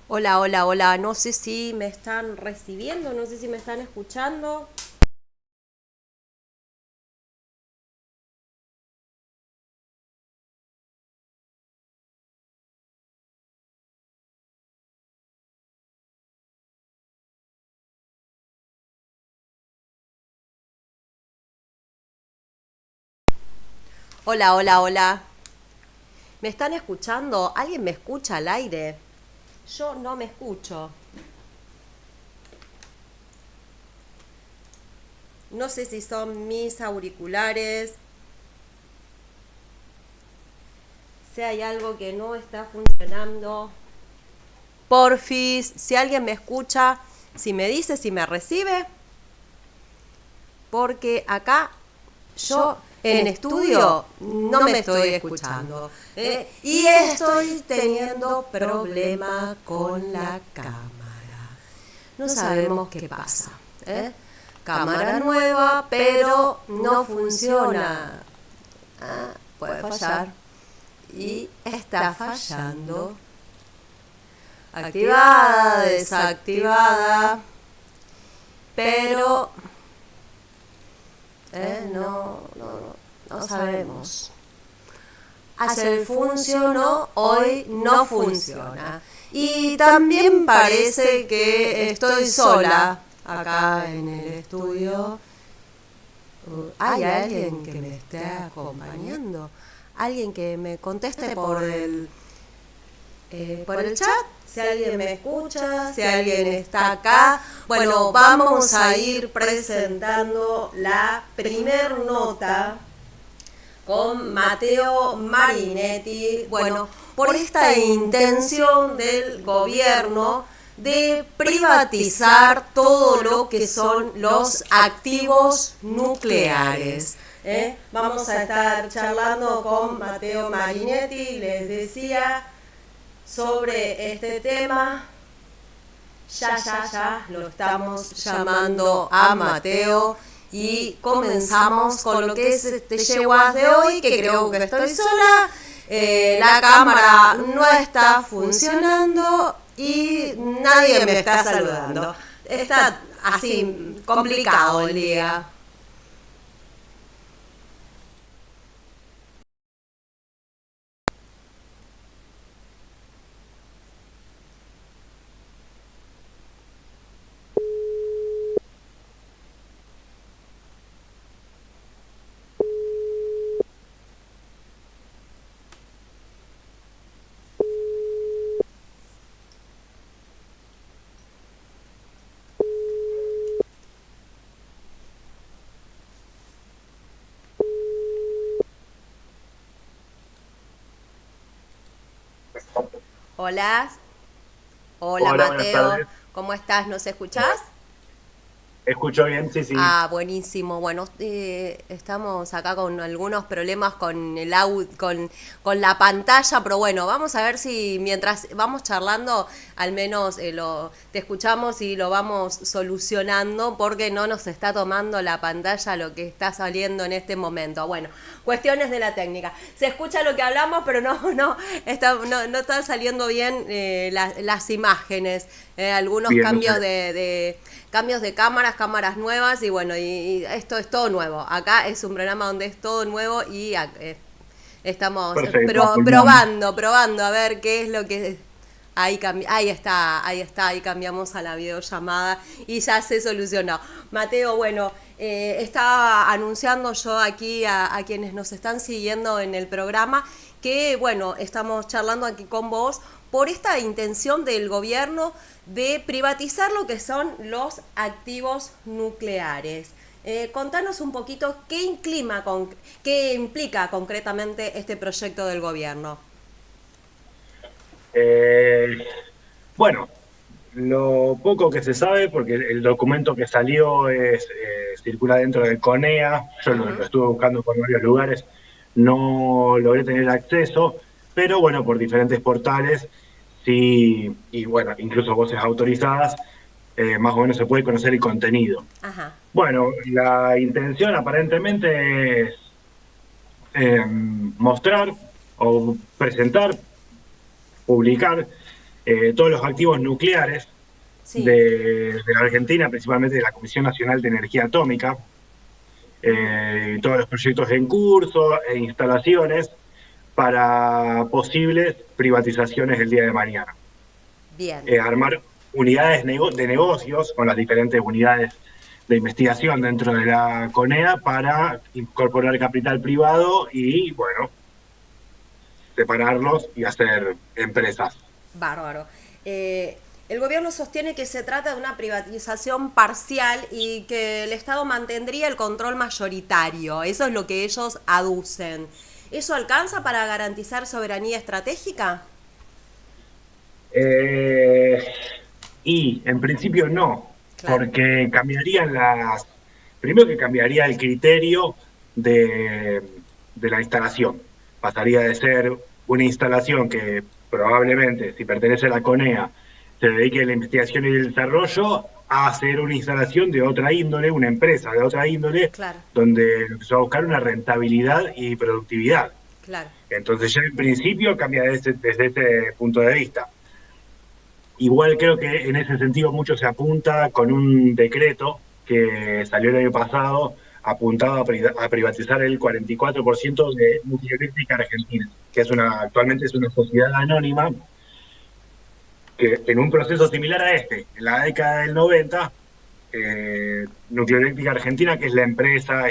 Hola, hola, hola. No sé si me están recibiendo, no sé si me están escuchando. Hola, hola, hola. ¿Me están escuchando? ¿Alguien me escucha al aire? Yo no me escucho. No sé si son mis auriculares, si hay algo que no está funcionando. Porfis, si alguien me escucha, si me dice, si me recibe, porque acá yo en estudio no me estoy escuchando. Y estoy teniendo problema con la cámara. No sabemos qué pasa. Cámara nueva, pero no funciona. Puede fallar. Y está fallando. Activada, desactivada. Pero no sabemos. Ayer funcionó, hoy no funciona. Y también parece que estoy sola acá en el estudio. ¿Hay alguien que me esté acompañando? ¿Alguien que me conteste por el chat? Si alguien me escucha, si alguien está acá. Bueno, vamos a ir presentando la primer nota con Matteo Marinetti, bueno, por esta intención del gobierno de privatizar todo lo que son los activos nucleares. Vamos a estar charlando con Matteo Marinetti, les decía, sobre este tema. Ya, lo estamos llamando a Mateo y comenzamos con lo que es este Yeguas de hoy, que creo que estoy sola, la cámara no está funcionando y nadie me está saludando. Está así complicado el día. Hola, hola Hola, buenas Mateo, tardes. ¿cómo estás? ¿Nos escuchás? ¿Escucho bien? Sí, sí. Ah, buenísimo. Bueno, estamos acá con algunos problemas con con la pantalla, pero bueno, vamos a ver si mientras vamos charlando, al menos te escuchamos y lo vamos solucionando, porque no nos está tomando la pantalla lo que está saliendo en este momento. Bueno, cuestiones de la técnica. Se escucha lo que hablamos, pero no están saliendo bien las imágenes. Algunos Bien, cambios de cambios de cámaras nuevas y bueno, y esto es todo nuevo. Acá es un programa donde es todo nuevo y estamos perfecto, a pulmón. probando a ver qué es lo que... Ahí cambiamos a la videollamada y ya se solucionó. Mateo, bueno, estaba anunciando yo aquí a quienes nos están siguiendo en el programa que, bueno, estamos charlando aquí con vos por esta intención del gobierno de privatizar lo que son los activos nucleares. Contanos un poquito qué implica concretamente este proyecto del gobierno. Eh, bueno, lo poco que se sabe, porque el documento que salió circula dentro del CONEA, yo lo Ujú. estuve buscando por varios lugares, no logré tener acceso, pero bueno, por diferentes portales, sí, y bueno, incluso voces autorizadas, más o menos se puede conocer el contenido. Ajá. Bueno, la intención aparentemente es mostrar o presentar, publicar. todos los activos nucleares Sí. de la Argentina, principalmente de la Comisión Nacional de Energía Atómica, todos los proyectos en curso e instalaciones para posibles privatizaciones el día de mañana. Bien. Armar unidades de negocios con las diferentes unidades de investigación dentro de la CONEA para incorporar capital privado y, bueno, separarlos y hacer empresas. Bárbaro. El gobierno sostiene que se trata de una privatización parcial y que el Estado mantendría el control mayoritario. Eso es lo que ellos aducen. ¿Eso alcanza para garantizar soberanía estratégica? Eh, y en principio no, Claro, porque cambiarían primero que cambiaría el criterio de, de la instalación. Pasaría de ser una instalación que probablemente, si pertenece a la CONEA, se dedique a la investigación y el desarrollo, a ser una instalación de otra índole, una empresa de otra índole, claro, donde se va a buscar una rentabilidad y productividad. claro. Entonces ya en principio cambia desde ese punto de vista. Igual creo que en ese sentido mucho se apunta con un decreto que salió el año pasado, apuntado a privatizar el 44% de Nuclearéctrica Argentina, que actualmente es una sociedad anónima que en un proceso similar a este, en la década del 90, Nuclearéctrica Argentina, que es la empresa,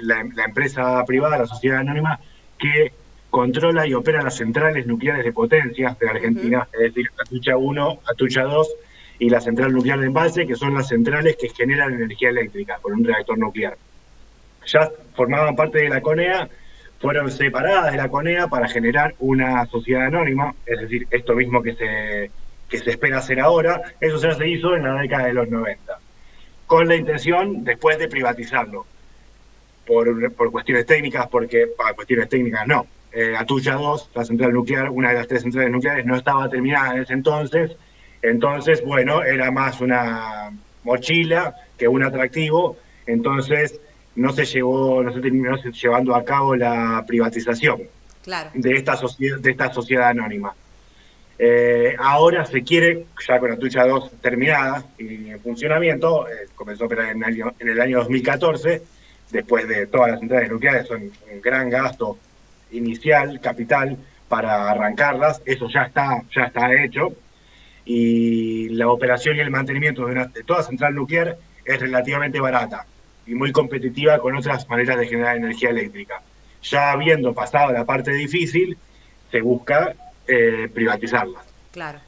la empresa privada, la sociedad anónima, que controla y opera las centrales nucleares de potencia de Ujú. Argentina, es decir, Atucha 1, Atucha 2 y la central nuclear de Embalse, que son las centrales que generan energía eléctrica con un reactor nuclear. Ya formaban parte de la CONEA, fueron separadas de la CONEA para generar una sociedad anónima, es decir, esto mismo que se espera hacer ahora, eso ya se hizo en la década de los 90 con la intención después de privatizarlo, por cuestiones técnicas, porque para cuestiones técnicas no. Atucha 2, la central nuclear, una de las tres centrales nucleares, no estaba terminada en ese entonces, bueno, era más una mochila que un atractivo, entonces no se terminó llevando a cabo la privatización Claro, de esta sociedad anónima. Ahora se quiere, ya con la Tucha 2 terminada y en funcionamiento, comenzó a operar en el año 2014, después de todas las centrales nucleares, son un gran gasto inicial, capital, para arrancarlas, eso ya está hecho, y la operación y el mantenimiento de toda central nuclear es relativamente barata y muy competitiva con otras maneras de generar energía eléctrica. Ya habiendo pasado la parte difícil, se busca privatizarlas. claro.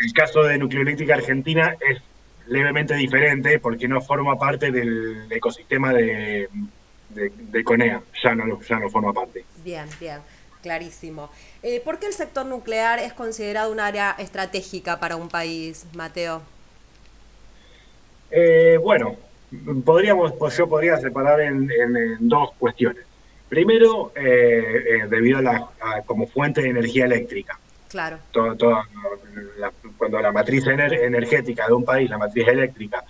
El caso de Nucleoeléctrica Argentina es levemente diferente porque no forma parte del ecosistema de CONEA, ya no forma parte. Bien, bien. Clarísimo. ¿Por qué el sector nuclear es considerado un área estratégica para un país, Mateo? Bueno, pues yo podría separar en dos cuestiones. Primero, debido como fuente de energía eléctrica. Claro. Todo, todo, cuando la matriz energética de un país, la matriz eléctrica,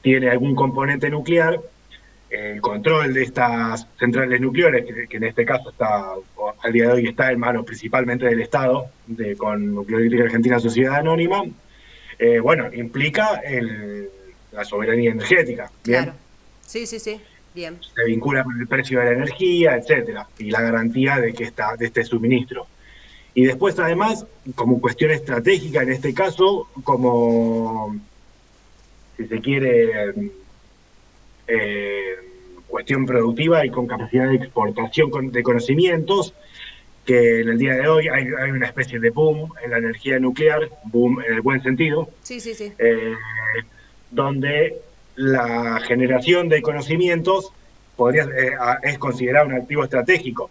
tiene algún componente nuclear, el control de estas centrales nucleares, que en este caso al día de hoy está en manos principalmente del Estado, con Nuclearéctrica Argentina Sociedad Anónima, bueno, implica la soberanía energética, Claro. ¿bien? Sí, sí, sí. Bien. Se vincula con el precio de la energía, etcétera, y la garantía de este suministro. Y después, además, como cuestión estratégica, en este caso, como, si se quiere, eh, cuestión productiva y con capacidad de exportación de conocimientos, que en el día de hoy hay una especie de boom en la energía nuclear, boom en el buen sentido, Sí, sí, sí. eh, donde la generación de conocimientos es considerada un activo estratégico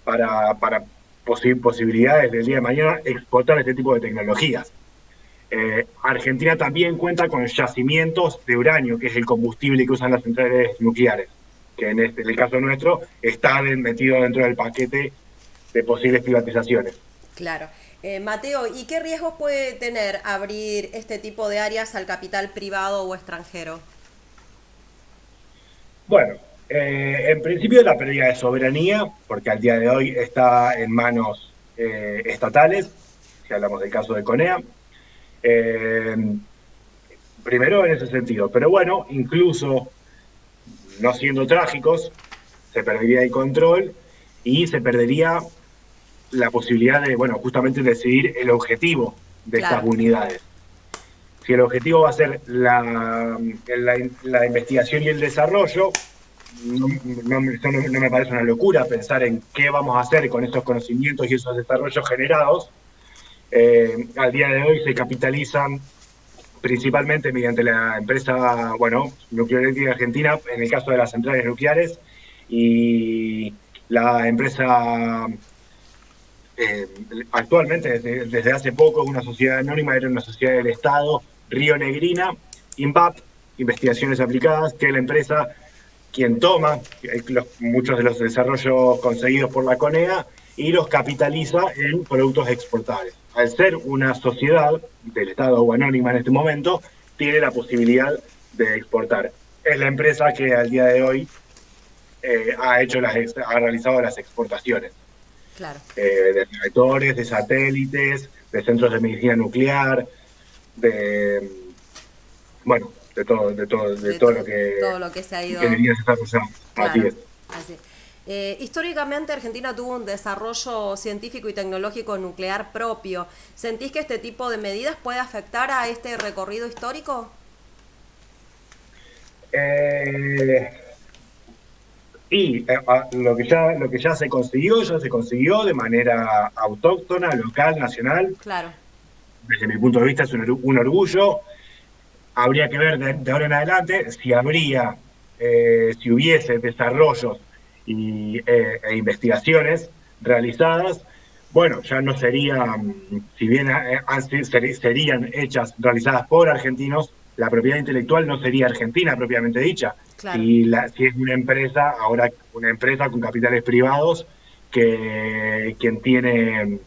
para posibilidades del día de mañana exportar este tipo de tecnologías. Argentina también cuenta con yacimientos de uranio, que es el combustible que usan las centrales nucleares, que en el caso nuestro está metido dentro del paquete de posibles privatizaciones. Claro. Mateo, ¿y qué riesgos puede tener abrir este tipo de áreas al capital privado o extranjero? Bueno, en principio la pérdida de soberanía, porque al día de hoy está en manos estatales, si hablamos del caso de CONEA. Eh, Primero en ese sentido, pero bueno, incluso no siendo trágicos, se perdería el control y se perdería la posibilidad de, bueno, justamente decidir el objetivo de estas Claro, unidades. Si el objetivo va a ser la investigación y el desarrollo, no me parece una locura pensar en qué vamos a hacer con esos conocimientos y esos desarrollos generados. Al día de hoy se capitalizan principalmente mediante la empresa, bueno, Nuclear Argentina, en el caso de las centrales nucleares, y la empresa eh, actualmente, desde hace poco, una sociedad anónima, era una sociedad del Estado, Río Negrina, INVAP, Investigaciones Aplicadas, que es la empresa quien toma muchos de los desarrollos conseguidos por la CONEA y los capitaliza en productos exportables. Al ser una sociedad del Estado o anónima en este momento, tiene la posibilidad de exportar. Es la empresa que al día de hoy ha realizado las exportaciones claro. de reactores, de satélites, de centros de medicina nuclear, de bueno, de De todo lo que todo lo que se ha ido. ingeniería se está desarrollando. Así Claro, es. así. Históricamente Argentina tuvo un desarrollo científico y tecnológico nuclear propio. ¿Sentís que este tipo de medidas puede afectar a este recorrido histórico? Eh, lo que ya se consiguió de manera autóctona, local, nacional. Claro, Desde mi punto de vista es un orgullo. Habría que ver de ahora en adelante si hubiese desarrollos e investigaciones realizadas. Bueno, ya no serían, si bien serían hechas, realizadas por argentinos, la propiedad intelectual no sería argentina propiamente dicha. claro. Si es una empresa, ahora una empresa con capitales privados, quien tiene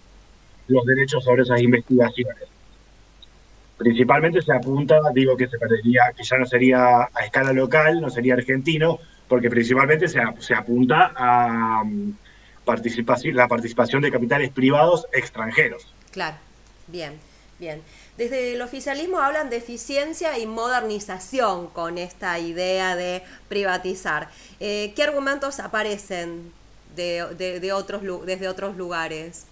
los derechos sobre esas investigaciones. Principalmente se apunta, digo que se perdería, que ya no sería a escala local, no sería argentino, porque principalmente se apunta a la participación de capitales privados extranjeros. Claro, bien, bien. Desde el oficialismo hablan de eficiencia y modernización con esta idea de privatizar. ¿Qué argumentos aparecen desde otros lugares?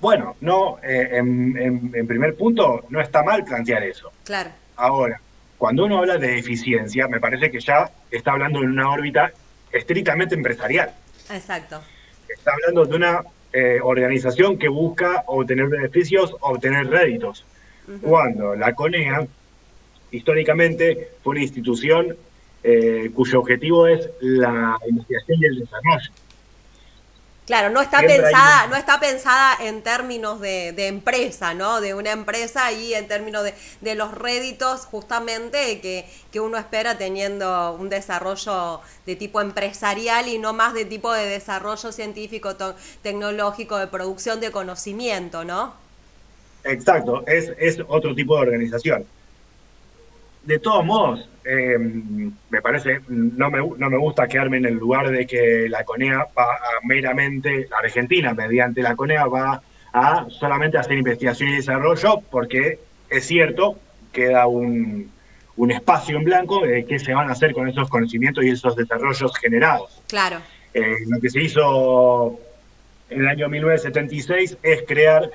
Bueno, no, en primer punto, no está mal plantear eso. Claro, Ahora, cuando uno habla de eficiencia, me parece que ya está hablando en una órbita estrictamente empresarial. exacto. Está hablando de una organización que busca obtener beneficios, obtener réditos. Ujú. Cuando la CONEA, históricamente, fue una institución cuyo objetivo es la investigación y el desarrollo. Claro, Siempre hay una... no está pensada en términos de empresa, ¿no? De una empresa y en términos de los réditos justamente que uno espera teniendo un desarrollo de tipo empresarial y no más de tipo de desarrollo científico, tecnológico, de producción de conocimiento, ¿no? Exacto, es otro tipo de organización. De todos modos, me parece, no me gusta quedarme en el lugar de que la CONEA va a meramente, la Argentina mediante la CONEA va a solamente hacer investigación y desarrollo, porque es cierto, queda un espacio en blanco de qué se van a hacer con esos conocimientos y esos desarrollos generados. Claro, Lo que se hizo en el año 1976 es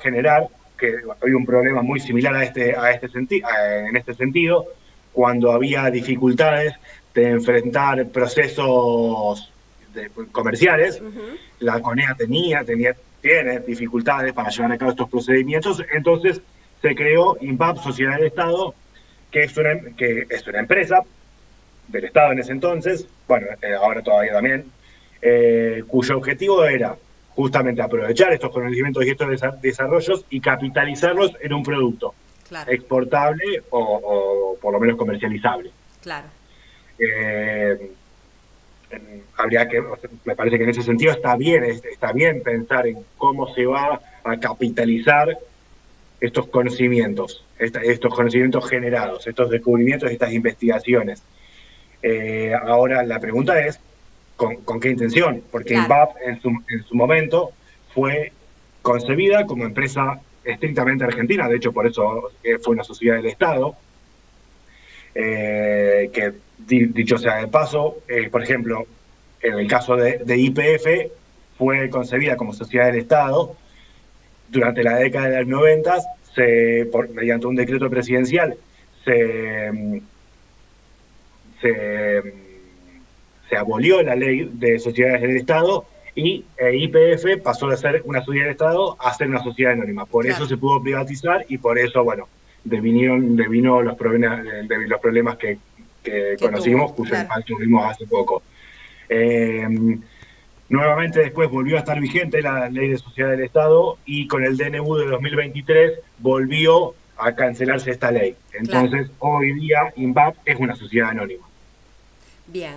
generar, que hay un problema muy similar en este sentido, cuando había dificultades de enfrentar procesos comerciales, ujú, la CONEA tiene dificultades para llevar a cabo estos procedimientos, entonces se creó INVAP, Sociedad del Estado, que es una empresa del Estado en ese entonces, bueno, ahora todavía también, cuyo objetivo era justamente aprovechar estos conocimientos y estos desarrollos y capitalizarlos en un producto claro, exportable o por lo menos comercializable. claro. Eh, me parece que en ese sentido está bien pensar en cómo se va a capitalizar estos conocimientos generados, estos descubrimientos, estas investigaciones. Ahora la pregunta es, ¿con qué intención? Porque Claro, INVAP en su momento fue concebida como empresa estrictamente argentina, de hecho por eso fue una sociedad del Estado, que dicho sea de paso, por ejemplo, en el caso de YPF, fue concebida como sociedad del Estado durante la década de los 90, mediante un decreto presidencial, se, se, se abolió la ley de sociedades del Estado y YPF pasó de ser una sociedad del Estado a ser una sociedad anónima. Por Claro. eso se pudo privatizar y por eso, bueno, devino los problemas que conocimos, cuyo claro. impacto vimos hace poco. Nuevamente después volvió a estar vigente la ley de sociedad del Estado y con el DNU de 2023 volvió a cancelarse esta ley. Entonces, Claro. hoy día INVAP es una sociedad anónima. Bien.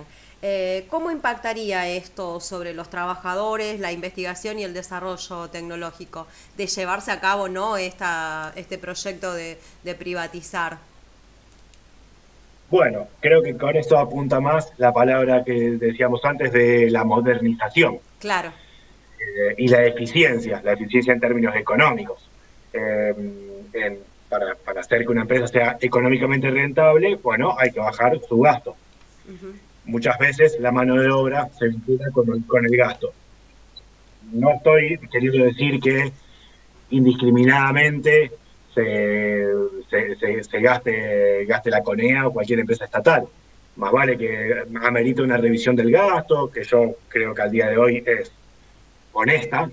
¿Cómo impactaría esto sobre los trabajadores, la investigación y el desarrollo tecnológico de llevarse a cabo, ¿no?, este proyecto de privatizar? Bueno, creo que con esto apunta más la palabra que decíamos antes de la modernización Claro. y la eficiencia en términos económicos. Eh, para hacer que una empresa sea económicamente rentable, bueno, hay que bajar su gasto. Ujú. Muchas veces la mano de obra se vincula con el gasto. No estoy queriendo decir que indiscriminadamente se gaste la CONEA o cualquier empresa estatal. Más vale que amerite una revisión del gasto, que yo creo que al día de hoy es honesta.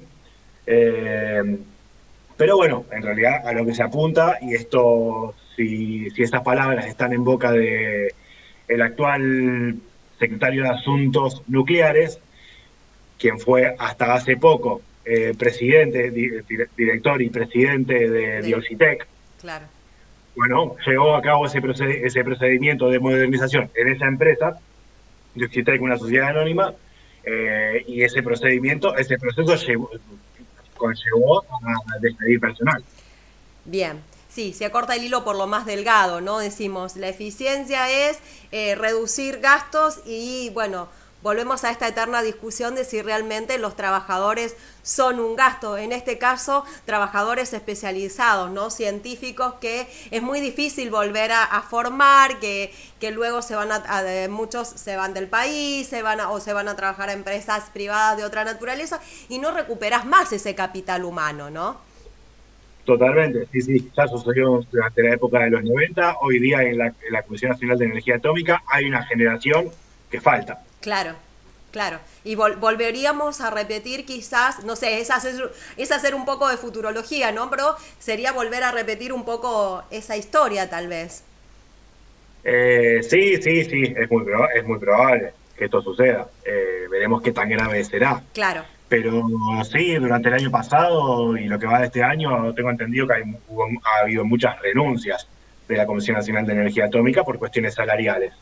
Pero bueno, en realidad a lo que se apunta, y esto, si estas palabras están en boca de el actual secretario de Asuntos Nucleares, quien fue hasta hace poco presidente, director y presidente de Dioxitec, Claro. bueno, llevó a cabo ese procedimiento de modernización en esa empresa, Dioxitec, una sociedad anónima, y ese proceso conllevó a despedir personal. Bien. Sí, se acorta el hilo por lo más delgado, ¿no? Decimos, la eficiencia es reducir gastos y, bueno, volvemos a esta eterna discusión de si realmente los trabajadores son un gasto. En este caso, trabajadores especializados, ¿no? Científicos que es muy difícil volver a formar, que luego muchos se van del país, se van a trabajar a empresas privadas de otra naturaleza y no recuperas más ese capital humano, ¿no? Totalmente, sí, ya sucedió durante la época de los 90, hoy día en la Comisión Nacional de Energía Atómica hay una generación que falta. Claro, claro. Y volveríamos a repetir quizás, no sé, es hacer un poco de futurología, ¿no? Pero sería volver a repetir un poco esa historia, tal vez. Sí, es muy probable que esto suceda. Veremos qué tan grave será. Claro. Pero sí, durante el año pasado y lo que va de este año, tengo entendido que ha habido muchas renuncias de la Comisión Nacional de Energía Atómica por cuestiones salariales,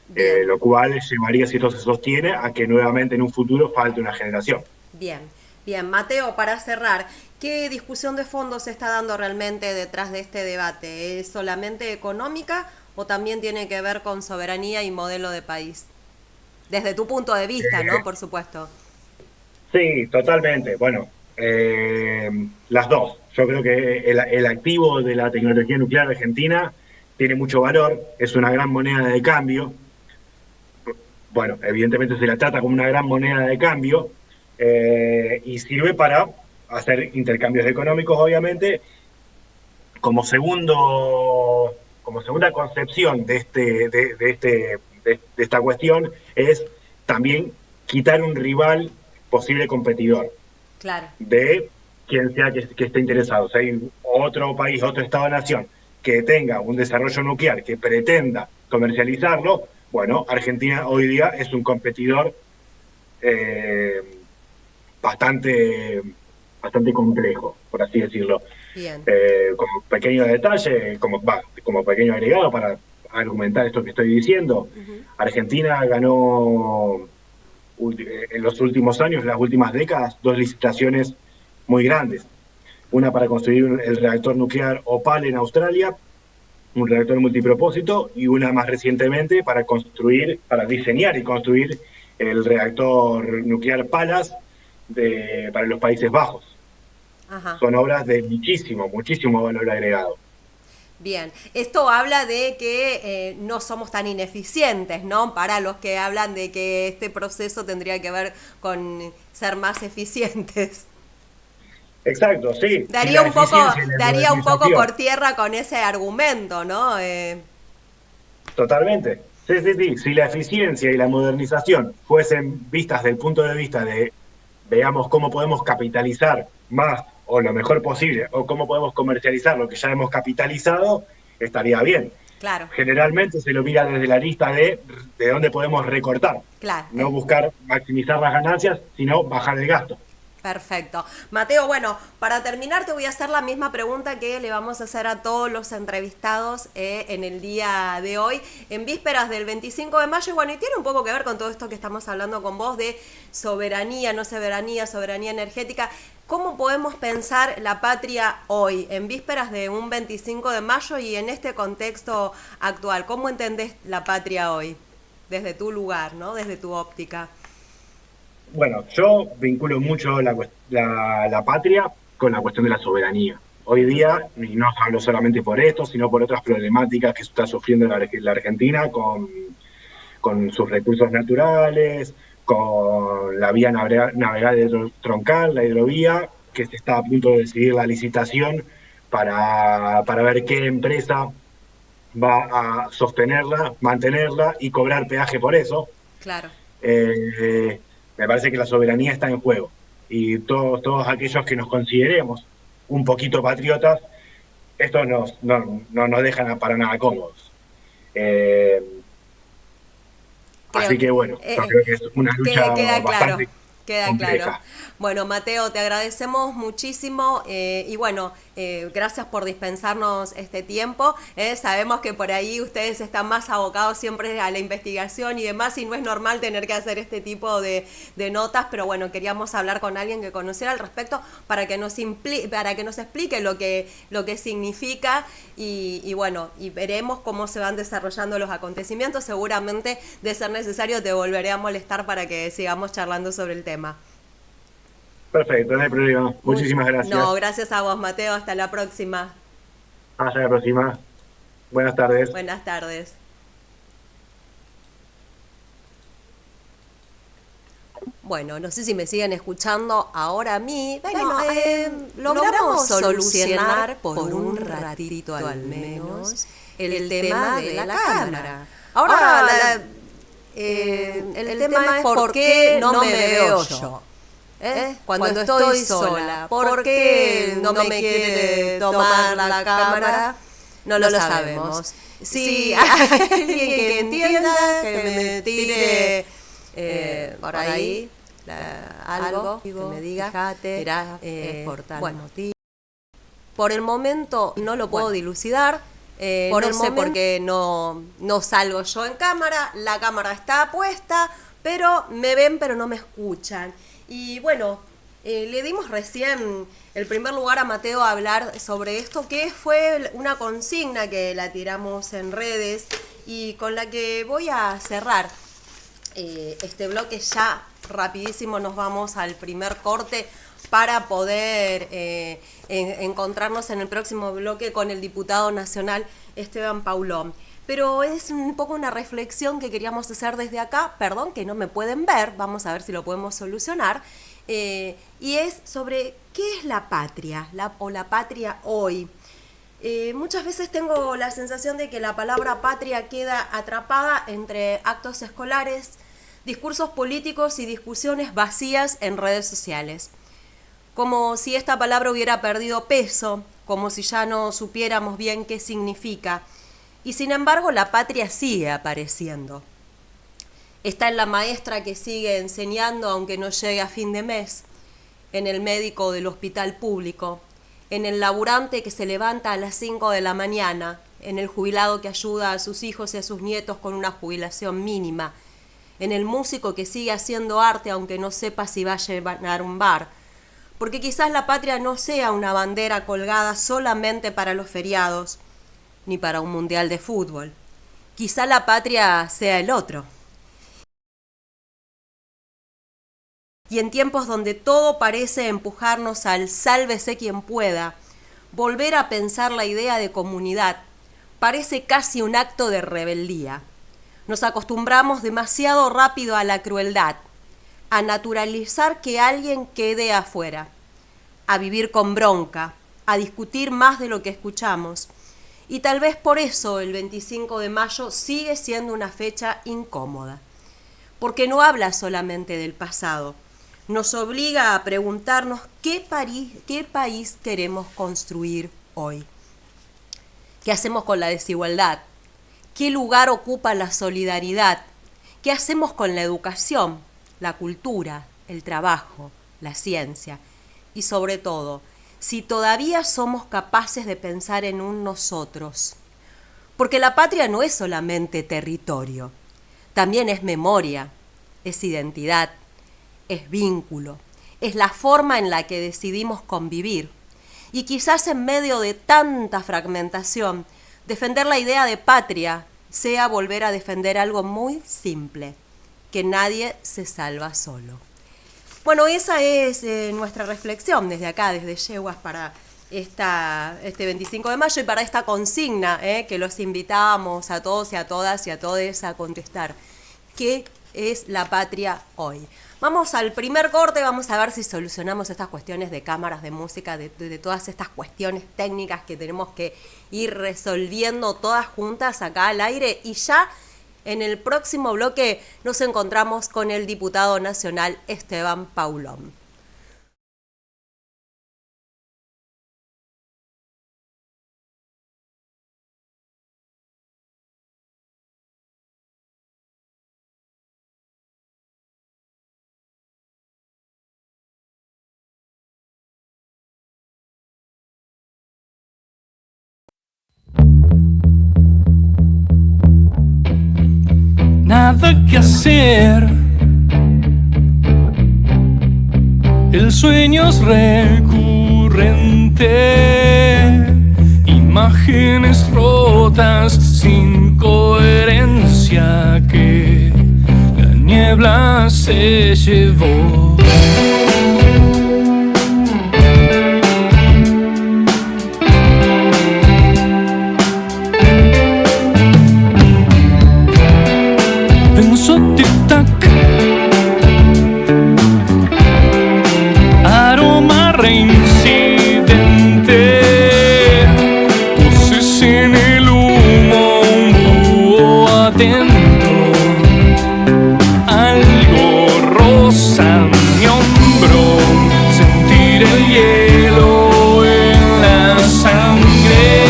Bien, lo cual llevaría, si esto se sostiene, a que nuevamente en un futuro falte una generación. bien, bien. Mateo, para cerrar, ¿qué discusión de fondo se está dando realmente detrás de este debate? ¿Es solamente económica o también tiene que ver con soberanía y modelo de país? Desde tu punto de vista, ¿no? Por supuesto. Sí, totalmente. Bueno, las dos. Yo creo que el activo de la tecnología nuclear argentina tiene mucho valor, es una gran moneda de cambio. Bueno, evidentemente se la trata como una gran moneda de cambio y sirve para hacer intercambios económicos, obviamente, como segunda concepción de esta cuestión es también quitar un rival posible competidor Claro, de quien sea que esté interesado. O sea, hay otro país, otro Estado-nación que tenga un desarrollo nuclear que pretenda comercializarlo, bueno, Argentina hoy día es un competidor eh, bastante, bastante complejo, por así decirlo. bien. Como pequeño detalle, como pequeño agregado para argumentar esto que estoy diciendo, Ujú. Argentina ganó en los últimos años, las últimas décadas, dos licitaciones muy grandes. Una para construir el reactor nuclear Opal en Australia, un reactor multipropósito, y una más recientemente para diseñar y construir el reactor nuclear Palas para los Países Bajos. Ajá. son obras de muchísimo, muchísimo valor agregado. Bien, esto habla de que no somos tan ineficientes, ¿no? Para los que hablan de que este proceso tendría que ver con ser más eficientes. Exacto, sí, si la eficiencia y la Daría un poco modernización, por tierra con ese argumento, ¿no? totalmente. Sí, sí, sí, si la eficiencia y la modernización fuesen vistas del punto de vista de veamos cómo podemos capitalizar más o lo mejor posible, o cómo podemos comercializar lo que ya hemos capitalizado, estaría bien. Claro, Generalmente se lo mira desde la lista de dónde podemos recortar, claro. no buscar maximizar las ganancias, sino bajar el gasto. Perfecto. Mateo, bueno, para terminar te voy a hacer la misma pregunta que le vamos a hacer a todos los entrevistados en el día de hoy, en vísperas del 25 de mayo. Y bueno, y tiene un poco que ver con todo esto que estamos hablando con vos de soberanía, no soberanía, soberanía energética. ¿Cómo podemos pensar la patria hoy, en vísperas de un 25 de mayo y en este contexto actual? ¿Cómo entendés la patria hoy? Desde tu lugar, ¿no? Desde tu óptica. Bueno, yo vinculo mucho la patria con la cuestión de la soberanía. Hoy día, y no hablo solamente por esto, sino por otras problemáticas que está sufriendo la Argentina con sus recursos naturales, con la vía navegable troncal, la hidrovía, que se está a punto de decidir la licitación para ver qué empresa va a sostenerla, mantenerla y cobrar peaje por eso. Claro. Eh, Me parece que la soberanía está en juego y todos aquellos que nos consideremos un poquito patriotas, esto no nos dejan para nada cómodos. Eh, Creo Así que que bueno, yo creo que es una lucha queda claro, bastante queda claro. compleja. Bueno, Mateo, te agradecemos muchísimo y bueno, gracias por dispensarnos este tiempo. Sabemos que por ahí ustedes están más abocados siempre a la investigación y demás y no es normal tener que hacer este tipo de notas, pero bueno, queríamos hablar con alguien que conociera al respecto para que para que nos explique lo que significa y bueno, y veremos cómo se van desarrollando los acontecimientos. Seguramente, de ser necesario, te volveré a molestar para que sigamos charlando sobre el tema. Perfecto, no hay problema. Muchísimas No, gracias. gracias a vos, Mateo. Hasta la próxima. Hasta la próxima. Buenas tardes. Buenas tardes. Bueno, no sé si me siguen escuchando ahora a mí. Bueno, logramos solucionar por un ratito al menos el tema de la cámara. Ahora, el tema es por qué no me veo yo. Cuando estoy sola, ¿por qué no me quiere tomar la cámara? No lo sabemos. Si hay alguien que entienda, que me tire por ahí algo, que me diga, fíjate, por tal motivo. Por el momento no lo puedo dilucidar. No sé por qué no salgo yo en cámara, la cámara está puesta, pero me ven pero no me escuchan. Y bueno, le dimos recién el primer lugar a Mateo a hablar sobre esto, que fue una consigna que la tiramos en redes y con la que voy a cerrar este bloque. Ya rapidísimo nos vamos al primer corte para poder encontrarnos en el próximo bloque con el diputado nacional Esteban Paulón. Pero es un poco una reflexión que queríamos hacer desde acá, perdón que no me pueden ver, vamos a ver si lo podemos solucionar, y es sobre qué es la patria, o la patria hoy. Muchas veces tengo la sensación de que la palabra patria queda atrapada entre actos escolares, discursos políticos y discusiones vacías en redes sociales. Como si esta palabra hubiera perdido peso, como si ya no supiéramos bien qué significa. Y sin embargo, la patria sigue apareciendo. Está en la maestra que sigue enseñando aunque no llegue a fin de mes, en el médico del hospital público, en el laburante que se levanta a las 5 de la mañana, en el jubilado que ayuda a sus hijos y a sus nietos con una jubilación mínima, en el músico que sigue haciendo arte aunque no sepa si va a llenar un bar. Porque quizás la patria no sea una bandera colgada solamente para los feriados, ni para un mundial de fútbol. Quizá la patria sea el otro. Y en tiempos donde todo parece empujarnos al sálvese quien pueda, volver a pensar la idea de comunidad parece casi un acto de rebeldía. Nos acostumbramos demasiado rápido a la crueldad, a naturalizar que alguien quede afuera, a vivir con bronca, a discutir más de lo que escuchamos. Y tal vez por eso el 25 de mayo sigue siendo una fecha incómoda, porque no habla solamente del pasado, nos obliga a preguntarnos qué país queremos construir hoy. ¿Qué hacemos con la desigualdad? ¿Qué lugar ocupa la solidaridad? ¿Qué hacemos con la educación, la cultura, el trabajo, la ciencia? Y sobre todo, si todavía somos capaces de pensar en un nosotros. Porque la patria no es solamente territorio, también es memoria, es identidad, es vínculo, es la forma en la que decidimos convivir. Y quizás en medio de tanta fragmentación, defender la idea de patria sea volver a defender algo muy simple, que nadie se salva solo. Bueno, esa es nuestra reflexión desde acá, desde Yeguas, para este 25 de mayo y para esta consigna que los invitamos a todos y a todas y a todes a contestar. ¿Qué es la patria hoy? Vamos al primer corte, vamos a ver si solucionamos estas cuestiones de cámaras, de música, de todas estas cuestiones técnicas que tenemos que ir resolviendo todas juntas acá al aire. Y ya en el próximo bloque nos encontramos con el diputado nacional Esteban Paulón. Nada que hacer, el sueño es recurrente, imágenes rotas sin coherencia que la niebla se llevó. Tic-tac, aroma reincidente, voces en el humo, un búho atento, algo rosa mi hombro, sentir el hielo en la sangre.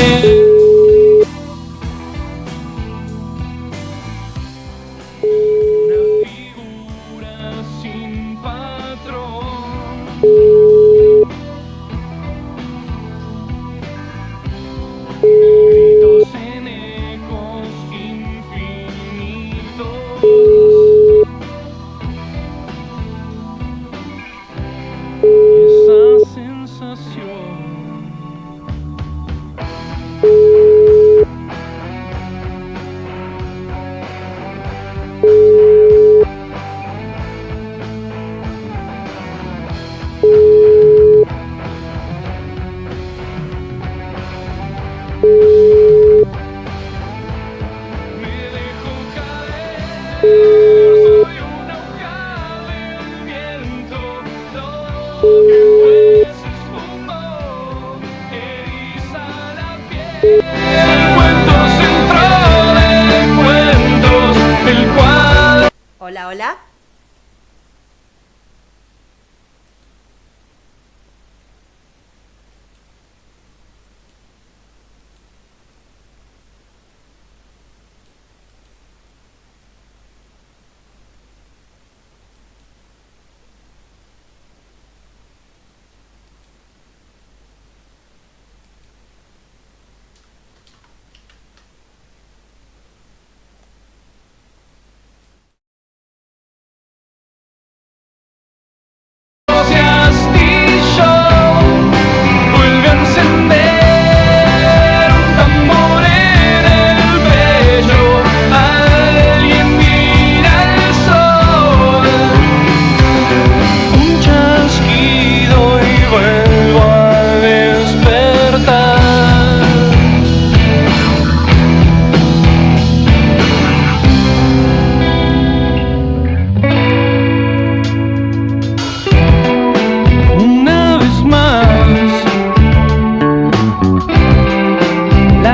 Gritos en ecos infinitos, esa sensación me dejó caer, soy una hoja del viento, lo que fue se esfumó, eriza la piel. El cuento central de cuentos, el cual... Hola, hola.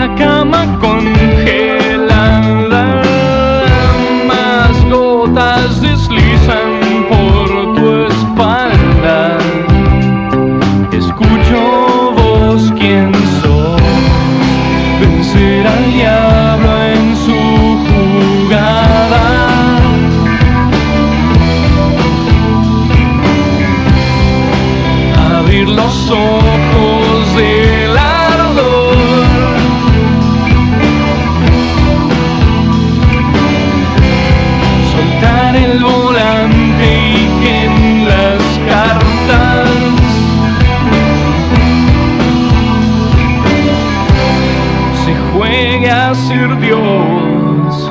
la cama congelada, más gotas deslizan por tu espalda. Escucho vos quién sos, vencer al diablo en su jugada. Abrir los ojos del ardor, soltar el volante y que en las cartas se juegue a ser Dios.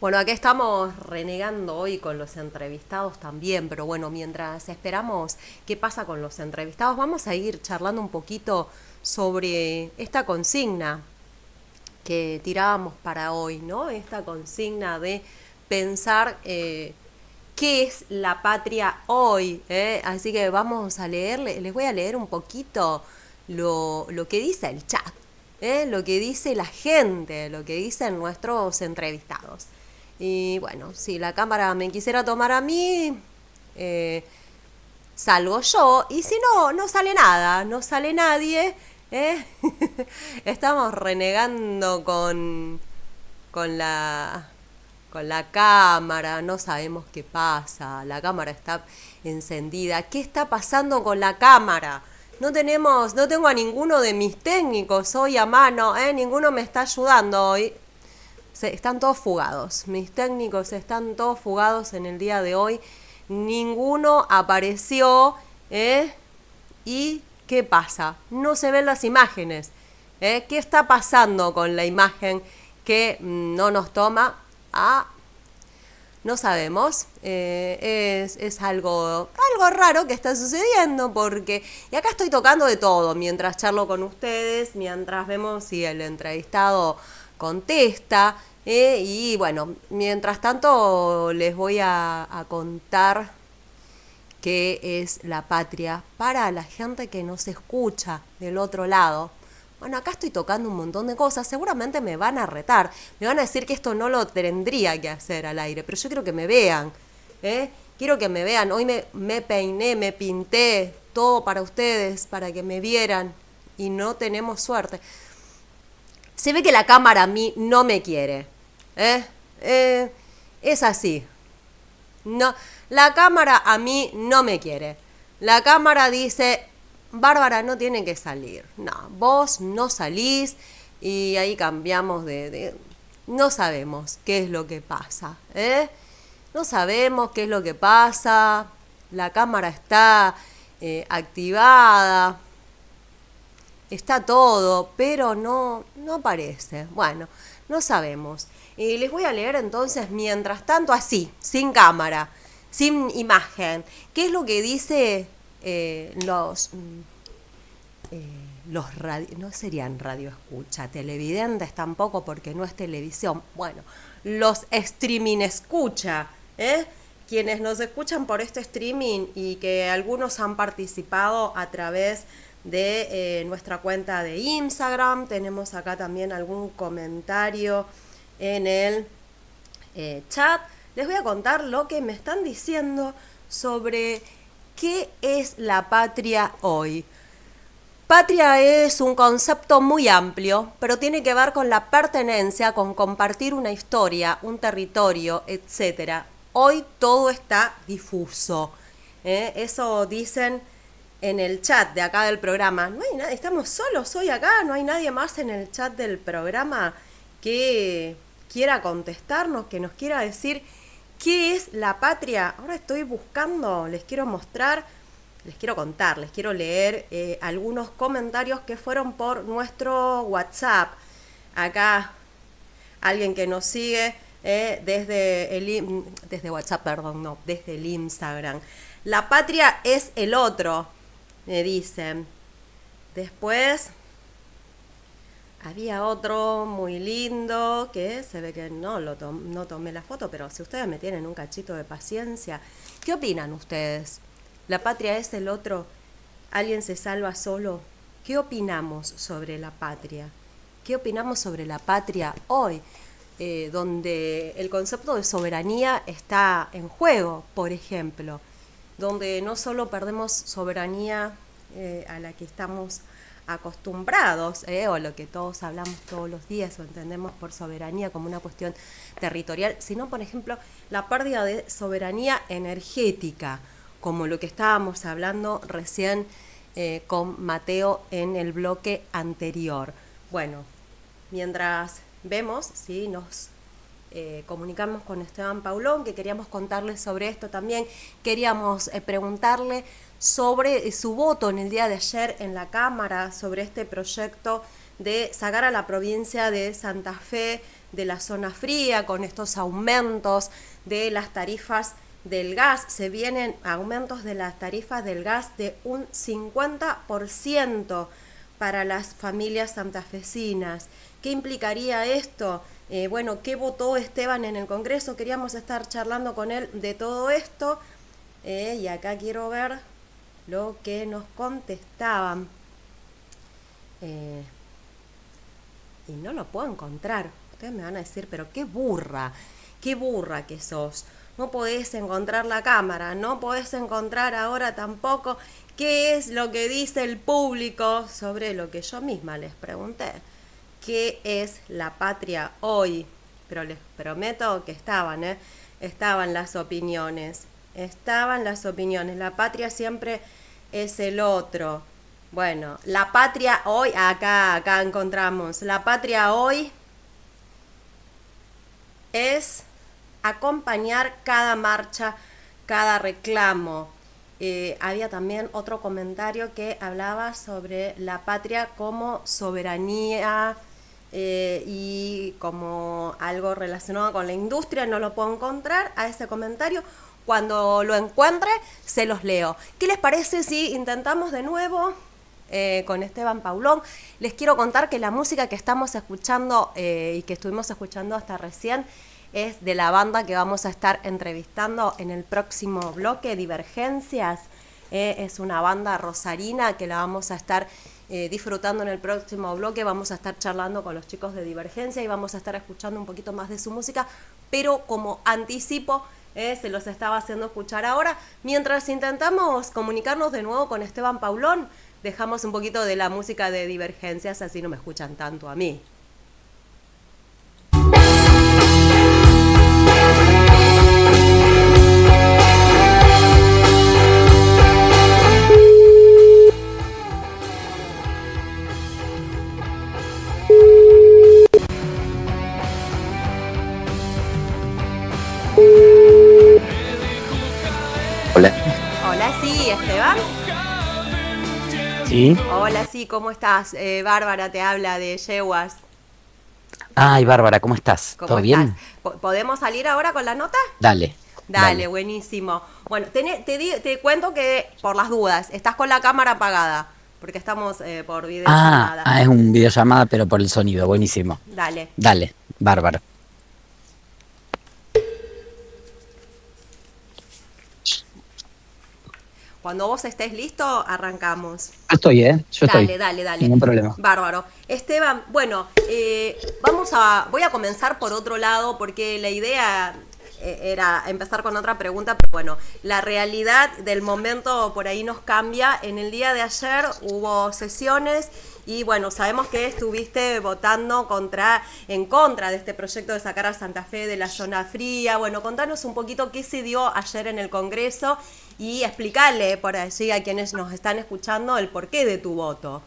Bueno, aquí estamos renegando hoy con los entrevistados también, pero bueno, mientras esperamos qué pasa con los entrevistados, vamos a ir charlando un poquito sobre esta consigna que tirábamos para hoy, ¿no? Esta consigna de pensar qué es la patria hoy, ¿eh? Así que vamos a leer, les voy a leer un poquito lo que dice el chat, lo que dice la gente, lo que dicen nuestros entrevistados. Y bueno, si la cámara me quisiera tomar a mí, salgo yo. Y si no, no sale nada, no sale nadie. Estamos renegando con la cámara, no sabemos qué pasa. La cámara está encendida. ¿Qué está pasando con la cámara? No tengo a ninguno de mis técnicos hoy a mano, ninguno me está ayudando hoy. Están todos fugados, mis técnicos están todos fugados en el día de hoy, ninguno apareció, ¿y qué pasa? No se ven las imágenes, ¿qué está pasando con la imagen que no nos toma? No sabemos, es algo raro que está sucediendo porque, y acá estoy tocando de todo, mientras charlo con ustedes, mientras vemos si el entrevistado contesta, y bueno, mientras tanto les voy a contar qué es la patria para la gente que nos escucha del otro lado. Bueno, acá estoy tocando un montón de cosas, seguramente me van a retar, me van a decir que esto no lo tendría que hacer al aire, pero yo quiero que me vean, quiero que me vean. Hoy me peiné, me pinté, todo para ustedes, para que me vieran, y no tenemos suerte. Se ve que la cámara a mí no me quiere. Es así. No, la cámara a mí no me quiere. La cámara dice, Bárbara no tiene que salir. No, vos no salís y ahí cambiamos no sabemos qué es lo que pasa. No sabemos qué es lo que pasa. La cámara está activada. Está todo, pero no aparece. Bueno, no sabemos. Y les voy a leer entonces, mientras tanto, así, sin cámara, sin imagen. ¿Qué es lo que dice los no serían radio escucha, televidentes tampoco porque no es televisión? Bueno, los streaming escucha, quienes nos escuchan por este streaming y que algunos han participado a través de nuestra cuenta de Instagram. Tenemos acá también algún comentario en el chat. Les voy a contar lo que me están diciendo sobre qué es la patria hoy. Patria es un concepto muy amplio, pero tiene que ver con la pertenencia, con compartir una historia, un territorio, etc. Hoy todo está difuso. Eso dicen en el chat de acá del programa. No hay nadie, estamos solos hoy acá, no hay nadie más en el chat del programa que quiera contestarnos, que nos quiera decir qué es la patria. Ahora estoy buscando, les quiero mostrar, les quiero contar, les quiero leer algunos comentarios que fueron por nuestro WhatsApp. Acá alguien que nos sigue desde WhatsApp, perdón, no, desde el Instagram. La patria es el otro, me dicen. Después había otro muy lindo que se ve que no tomé la foto, pero si ustedes me tienen un cachito de paciencia, ¿qué opinan ustedes? ¿La patria es el otro? ¿Alguien se salva solo? ¿qué opinamos sobre la patria? ¿Qué opinamos sobre la patria hoy? Donde el concepto de soberanía está en juego, por ejemplo, donde no solo perdemos soberanía a la que estamos acostumbrados, o lo que todos hablamos todos los días o entendemos por soberanía como una cuestión territorial, sino, por ejemplo, la pérdida de soberanía energética, como lo que estábamos hablando recién con Mateo en el bloque anterior. Bueno, mientras vemos, ¿sí? Nos comunicamos con Esteban Paulón, que queríamos contarles sobre esto también. Queríamos preguntarle sobre su voto en el día de ayer en la Cámara, sobre este proyecto de sacar a la provincia de Santa Fe de la zona fría, con estos aumentos de las tarifas del gas. Se vienen aumentos de las tarifas del gas de un 50% para las familias santafesinas. ¿Qué implicaría esto? Bueno, ¿qué votó Esteban en el Congreso? Queríamos estar charlando con él de todo esto. Y acá quiero ver lo que nos contestaban. Y no lo puedo encontrar. Ustedes me van a decir, pero qué burra que sos. No podés encontrar la cámara, no podés encontrar ahora tampoco qué es lo que dice el público sobre lo que yo misma les pregunté. ¿Qué es la patria hoy? Pero les prometo que estaban las opiniones. La patria siempre es el otro. Bueno, la patria hoy, acá encontramos. La patria hoy es acompañar cada marcha, cada reclamo. Había también otro comentario que hablaba sobre la patria como soberanía y como algo relacionado con la industria. No lo puedo encontrar a ese comentario. Cuando lo encuentre, se los leo. ¿Qué les parece si intentamos de nuevo con Esteban Paulón? Les quiero contar que la música que estamos escuchando y que estuvimos escuchando hasta recién es de la banda que vamos a estar entrevistando en el próximo bloque, Divergencias. Es una banda rosarina que la vamos a estar disfrutando en el próximo bloque. Vamos a estar charlando con los chicos de Divergencia y vamos a estar escuchando un poquito más de su música, pero como anticipo, se los estaba haciendo escuchar ahora. Mientras intentamos comunicarnos de nuevo con Esteban Paulón, dejamos un poquito de la música de Divergencias, así no me escuchan tanto a mí. Hola. Hola, sí, Esteban. ¿Sí? Hola, sí, ¿cómo estás? Bárbara te habla de Yeguas. Ay, Bárbara, ¿cómo estás? ¿Cómo ¿Todo estás? bien? ¿Podemos salir ahora con la nota? Dale. Dale, buenísimo. Bueno, te cuento que, por las dudas, estás con la cámara apagada, porque estamos por videollamada. Es un videollamada, pero por el sonido, buenísimo. Dale. Dale, Bárbara. Cuando vos estés listo, arrancamos. Yo estoy, Yo estoy. Dale. Ningún problema. Bárbaro. Esteban, bueno, voy a comenzar por otro lado, porque la idea era empezar con otra pregunta, pero bueno, la realidad del momento por ahí nos cambia. En el día de ayer hubo sesiones y bueno, sabemos que estuviste votando en contra de este proyecto de sacar a Santa Fe de la zona fría. Bueno, contanos un poquito qué se dio ayer en el Congreso y explicarle por allí a quienes nos están escuchando el porqué de tu voto.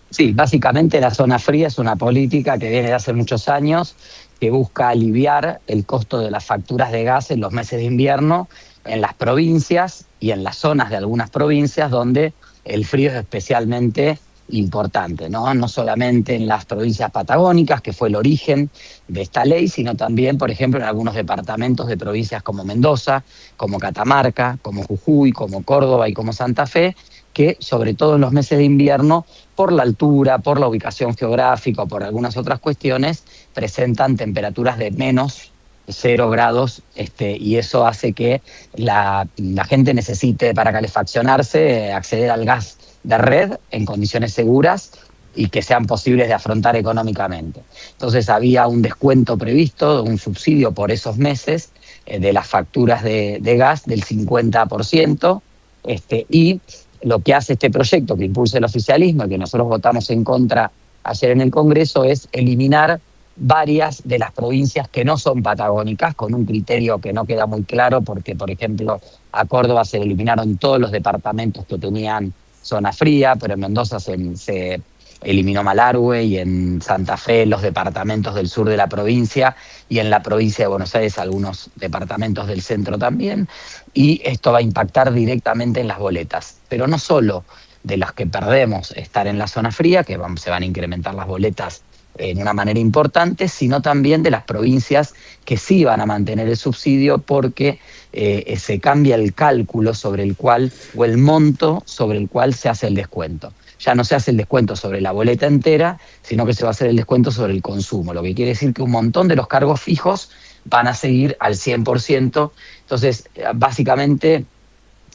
Sí, básicamente la zona fría es una política que viene de hace muchos años, que busca aliviar el costo de las facturas de gas en los meses de invierno en las provincias y en las zonas de algunas provincias donde el frío es especialmente importante, ¿no? No solamente en las provincias patagónicas, que fue el origen de esta ley, sino también, por ejemplo, en algunos departamentos de provincias como Mendoza, como Catamarca, como Jujuy, como Córdoba y como Santa Fe, que sobre todo en los meses de invierno, por la altura, por la ubicación geográfica o por algunas otras cuestiones, presentan temperaturas de menos 0 grados, y eso hace que la gente necesite para calefaccionarse acceder al gas de red en condiciones seguras y que sean posibles de afrontar económicamente. Entonces había un descuento previsto, un subsidio por esos meses de las facturas de gas del 50%, y lo que hace este proyecto que impulsa el oficialismo y que nosotros votamos en contra ayer en el Congreso es eliminar varias de las provincias que no son patagónicas, con un criterio que no queda muy claro, porque, por ejemplo, a Córdoba se eliminaron todos los departamentos que tenían zona fría, pero en Mendoza se eliminó Malargüe, y en Santa Fe los departamentos del sur de la provincia, y en la provincia de Buenos Aires algunos departamentos del centro también, y esto va a impactar directamente en las boletas. Pero no solo de las que perdemos estar en la zona fría, que se van a incrementar las boletas en una manera importante, sino también de las provincias que sí van a mantener el subsidio, porque se cambia el cálculo sobre el cual, o el monto sobre el cual se hace el descuento. Ya no se hace el descuento sobre la boleta entera, sino que se va a hacer el descuento sobre el consumo, lo que quiere decir que un montón de los cargos fijos van a seguir al 100%. Entonces, básicamente,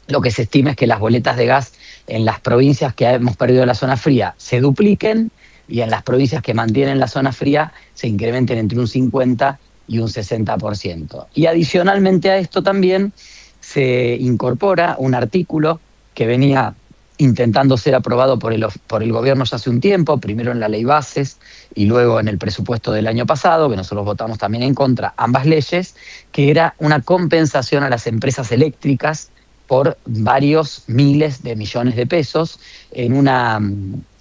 lo que se estima es que las boletas de gas en las provincias que hemos perdido la zona fría se dupliquen, y en las provincias que mantienen la zona fría se incrementen entre un 50 y un 60%. Y adicionalmente a esto también se incorpora un artículo que venía intentando ser aprobado por el gobierno ya hace un tiempo, primero en la ley bases y luego en el presupuesto del año pasado, que nosotros votamos también en contra, ambas leyes, que era una compensación a las empresas eléctricas por varios miles de millones de pesos, en una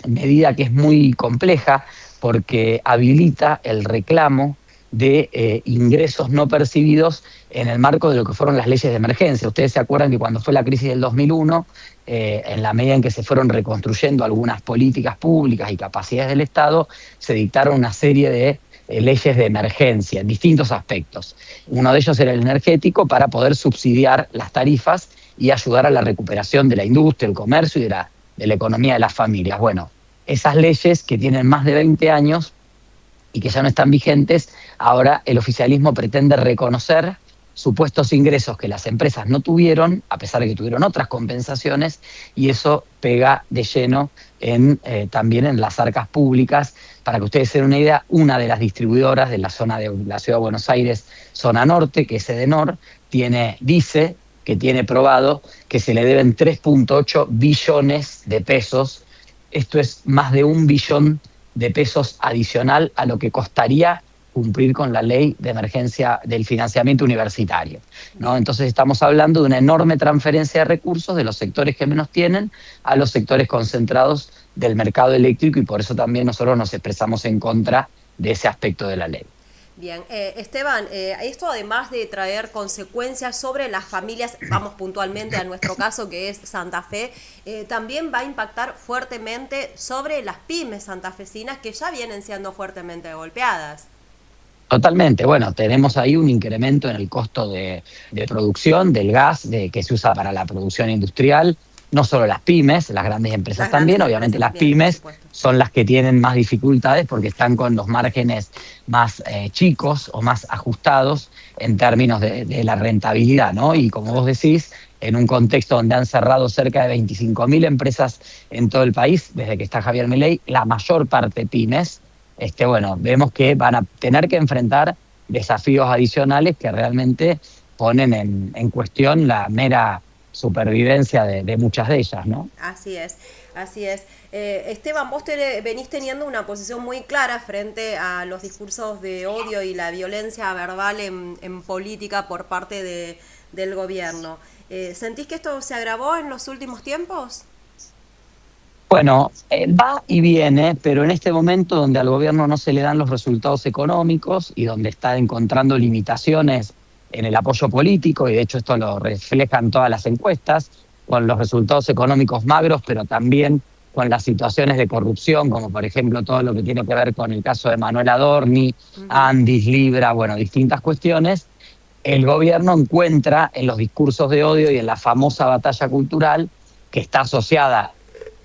medida que es muy compleja porque habilita el reclamo de ingresos no percibidos en el marco de lo que fueron las leyes de emergencia. Ustedes se acuerdan que cuando fue la crisis del 2001, en la medida en que se fueron reconstruyendo algunas políticas públicas y capacidades del Estado, se dictaron una serie de leyes de emergencia en distintos aspectos. Uno de ellos era el energético, para poder subsidiar las tarifas y ayudar a la recuperación de la industria, el comercio y de la economía de las familias. Bueno, esas leyes que tienen más de 20 años y que ya no están vigentes, ahora el oficialismo pretende reconocer supuestos ingresos que las empresas no tuvieron, a pesar de que tuvieron otras compensaciones, y eso pega de lleno también en las arcas públicas. Para que ustedes se den una idea, una de las distribuidoras de la zona de la Ciudad de Buenos Aires, zona norte, que es Edenor, dice que tiene probado que se le deben 3.8 billones de pesos. Esto es más de 1 billón de pesos adicional a lo que costaría cumplir con la ley de emergencia del financiamiento universitario, ¿no? Entonces estamos hablando de una enorme transferencia de recursos de los sectores que menos tienen a los sectores concentrados del mercado eléctrico, y por eso también nosotros nos expresamos en contra de ese aspecto de la ley. Bien, Esteban, esto además de traer consecuencias sobre las familias, vamos puntualmente a nuestro caso que es Santa Fe, también va a impactar fuertemente sobre las pymes santafesinas que ya vienen siendo fuertemente golpeadas. Totalmente. Bueno, tenemos ahí un incremento en el costo de producción del gas que se usa para la producción industrial. No solo las pymes, las grandes empresas también. Obviamente las pymes son las que tienen más dificultades porque están con los márgenes más chicos o más ajustados en términos de la rentabilidad, ¿no? Y como vos decís, en un contexto donde han cerrado cerca de 25.000 empresas en todo el país, desde que está Javier Milei, la mayor parte pymes, bueno, vemos que van a tener que enfrentar desafíos adicionales que realmente ponen en cuestión la mera supervivencia de muchas de ellas, ¿no? Así es, así es. Esteban, vos venís teniendo una posición muy clara frente a los discursos de odio y la violencia verbal en política por parte del gobierno. ¿Sentís que esto se agravó en los últimos tiempos? Bueno, va y viene, pero en este momento donde al gobierno no se le dan los resultados económicos y donde está encontrando limitaciones en el apoyo político, y de hecho esto lo reflejan todas las encuestas, con los resultados económicos magros, pero también con las situaciones de corrupción, como por ejemplo todo lo que tiene que ver con el caso de Manuel Adorni, Andis, Libra, bueno, distintas cuestiones. El gobierno encuentra en los discursos de odio y en la famosa batalla cultural, que está asociada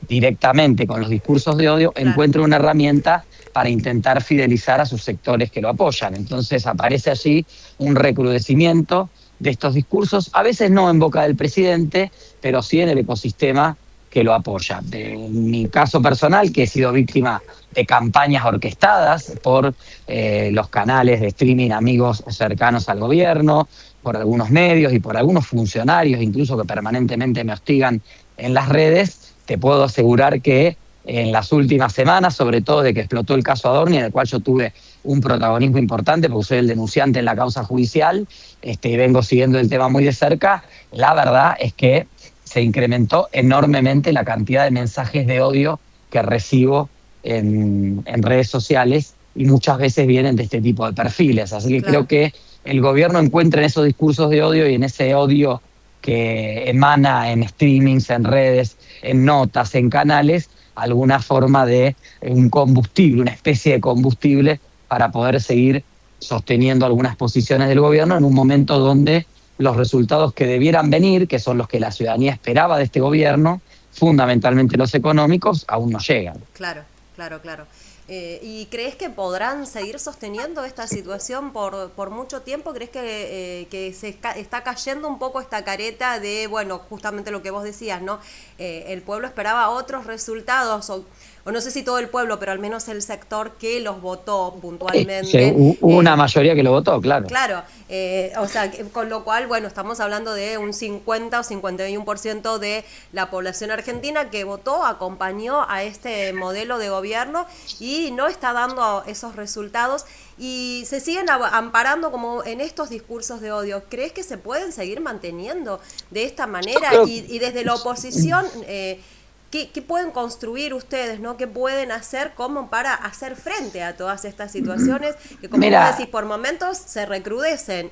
directamente con los discursos de odio, claro, encuentra una herramienta para intentar fidelizar a sus sectores que lo apoyan. Entonces aparece allí un recrudecimiento de estos discursos, a veces no en boca del presidente, pero sí en el ecosistema que lo apoya. En mi caso personal, que he sido víctima de campañas orquestadas por los canales de streaming amigos cercanos al gobierno, por algunos medios y por algunos funcionarios incluso que permanentemente me hostigan en las redes, te puedo asegurar que en las últimas semanas, sobre todo de que explotó el caso Adorni, en el cual yo tuve un protagonismo importante porque soy el denunciante en la causa judicial, y vengo siguiendo el tema muy de cerca, la verdad es que se incrementó enormemente la cantidad de mensajes de odio que recibo en redes sociales y muchas veces vienen de este tipo de perfiles. Así que creo que el gobierno encuentra en esos discursos de odio y en ese odio que emana en streamings, en redes, en notas, en canales, alguna forma de un combustible, una especie de combustible para poder seguir sosteniendo algunas posiciones del gobierno en un momento donde los resultados que debieran venir, que son los que la ciudadanía esperaba de este gobierno, fundamentalmente los económicos, aún no llegan. Claro. ¿Y crees que podrán seguir sosteniendo esta situación por mucho tiempo? ¿Crees que está cayendo un poco esta careta de, bueno, justamente lo que vos decías, ¿no? El pueblo esperaba otros resultados, o no sé si todo el pueblo, pero al menos el sector que los votó puntualmente. Hubo una mayoría que lo votó, claro. Claro, o sea, con lo cual, bueno, estamos hablando de un 50 o 51% de la población argentina que votó, acompañó a este modelo de gobierno y no está dando esos resultados y se siguen amparando como en estos discursos de odio. ¿Crees que se pueden seguir manteniendo de esta manera? Y desde la oposición, ¿qué pueden construir ustedes, ¿no? ¿Qué pueden hacer como para hacer frente a todas estas situaciones que, como vos decís, por momentos se recrudecen?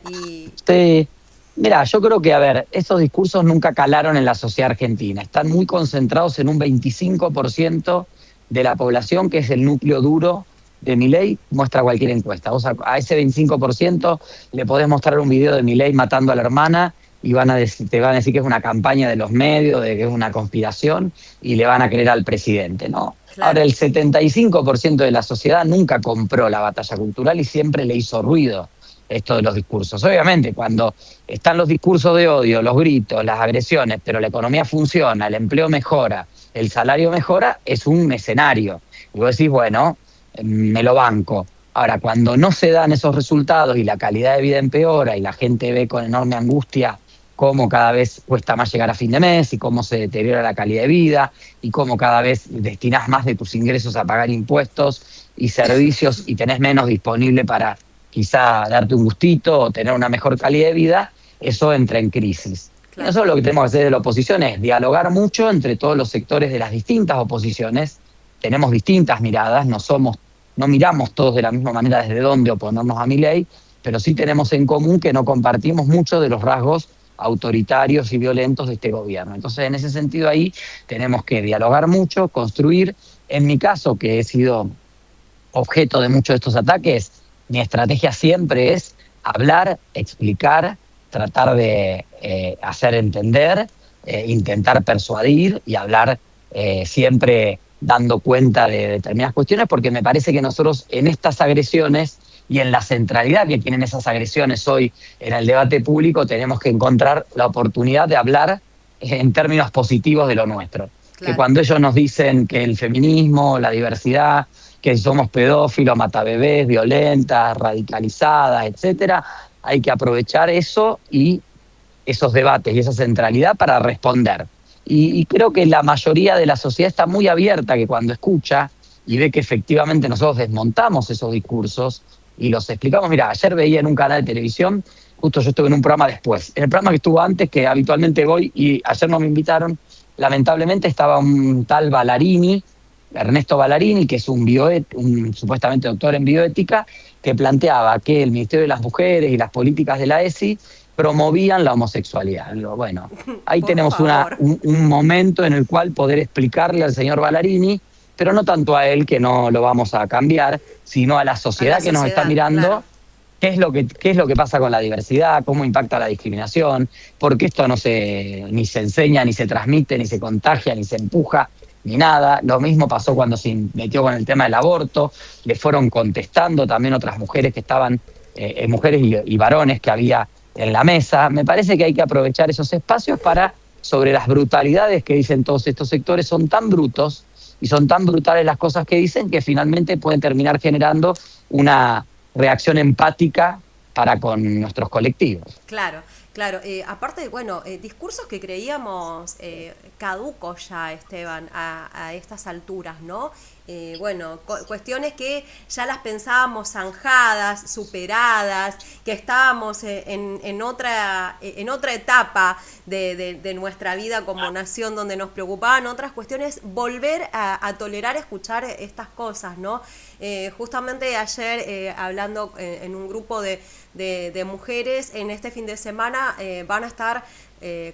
Mira, yo creo que, a ver, esos discursos nunca calaron en la sociedad argentina. Están muy concentrados en un 25% de la población, que es el núcleo duro de Milei, muestra cualquier encuesta. Vos a ese 25% le podés mostrar un video de Milei matando a la hermana y te van a decir que es una campaña de los medios, de que es una conspiración, y le van a creer al presidente, ¿no? Claro. Ahora, el 75% de la sociedad nunca compró la batalla cultural y siempre le hizo ruido esto de los discursos. Obviamente, cuando están los discursos de odio, los gritos, las agresiones, pero la economía funciona, el empleo mejora, el salario mejora, es un escenario. Y vos decís, bueno, me lo banco. Ahora, cuando no se dan esos resultados y la calidad de vida empeora y la gente ve con enorme angustia cómo cada vez cuesta más llegar a fin de mes y cómo se deteriora la calidad de vida y cómo cada vez destinás más de tus ingresos a pagar impuestos y servicios y tenés menos disponible para quizá darte un gustito o tener una mejor calidad de vida, eso entra en crisis. Claro. Nosotros lo que tenemos que hacer de la oposición es dialogar mucho entre todos los sectores de las distintas oposiciones. Tenemos distintas miradas, no miramos todos de la misma manera desde dónde oponernos a Milei, pero sí tenemos en común que no compartimos mucho de los rasgos autoritarios y violentos de este gobierno. Entonces, en ese sentido ahí tenemos que dialogar mucho, construir. En mi caso, que he sido objeto de muchos de estos ataques, mi estrategia siempre es hablar, explicar, tratar de hacer entender, intentar persuadir y hablar siempre dando cuenta de determinadas cuestiones, porque me parece que nosotros en estas agresiones y en la centralidad que tienen esas agresiones hoy en el debate público tenemos que encontrar la oportunidad de hablar en términos positivos de lo nuestro. Claro. Que cuando ellos nos dicen que el feminismo, la diversidad, que somos pedófilos, matabebés, violentas, radicalizadas, etcétera, hay que aprovechar eso y esos debates y esa centralidad para responder. Y creo que la mayoría de la sociedad está muy abierta, que cuando escucha y ve que efectivamente nosotros desmontamos esos discursos y los explicamos. Mira, ayer veía en un canal de televisión, justo yo estuve en un programa después, en el programa que estuvo antes, que habitualmente voy y ayer no me invitaron, lamentablemente estaba un tal Ballarini, Ernesto Ballarini, que es un supuestamente doctor en bioética, que planteaba que el Ministerio de las Mujeres y las políticas de la ESI promovían la homosexualidad. Bueno, ahí tenemos un momento en el cual poder explicarle al señor Ballarini, pero no tanto a él, que no lo vamos a cambiar, sino a la sociedad que nos está mirando, claro. qué es lo que pasa con la diversidad, cómo impacta la discriminación, porque esto ni se enseña, ni se transmite, ni se contagia, ni se empuja, ni nada. Lo mismo pasó cuando se metió con el tema del aborto, le fueron contestando también otras mujeres que estaban, mujeres y varones que había en la mesa. Me parece que hay que aprovechar esos espacios para sobre las brutalidades que dicen todos estos sectores. Son tan brutos y son tan brutales las cosas que dicen que finalmente pueden terminar generando una reacción empática para con nuestros colectivos. Claro, claro. Aparte, bueno, discursos que creíamos caducos ya, Esteban, a estas alturas, ¿no? Bueno, cuestiones que ya las pensábamos zanjadas, superadas, que estábamos en otra etapa de nuestra vida como nación, donde nos preocupaban otras cuestiones, volver a tolerar escuchar estas cosas, ¿no? Justamente ayer, hablando en un grupo de mujeres, en este fin de semana van a estar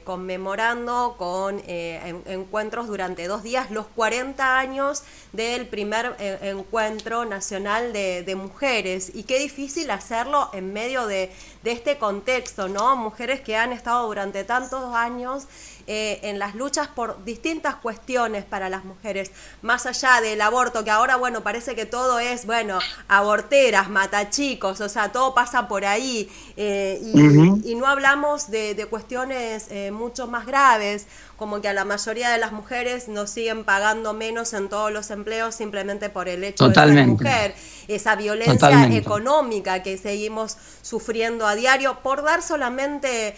conmemorando con encuentros durante 2 días los 40 años del primer encuentro nacional de mujeres. Y qué difícil hacerlo en medio de este contexto, ¿no? Mujeres que han estado durante tantos años en las luchas por distintas cuestiones para las mujeres, más allá del aborto, que ahora, bueno, parece que todo es, bueno, aborteras, matachicos, o sea, todo pasa por ahí, y no hablamos de cuestiones mucho más graves, como que a la mayoría de las mujeres nos siguen pagando menos en todos los empleos simplemente por el hecho de ser mujer, esa violencia económica que seguimos sufriendo a diario, por dar solamente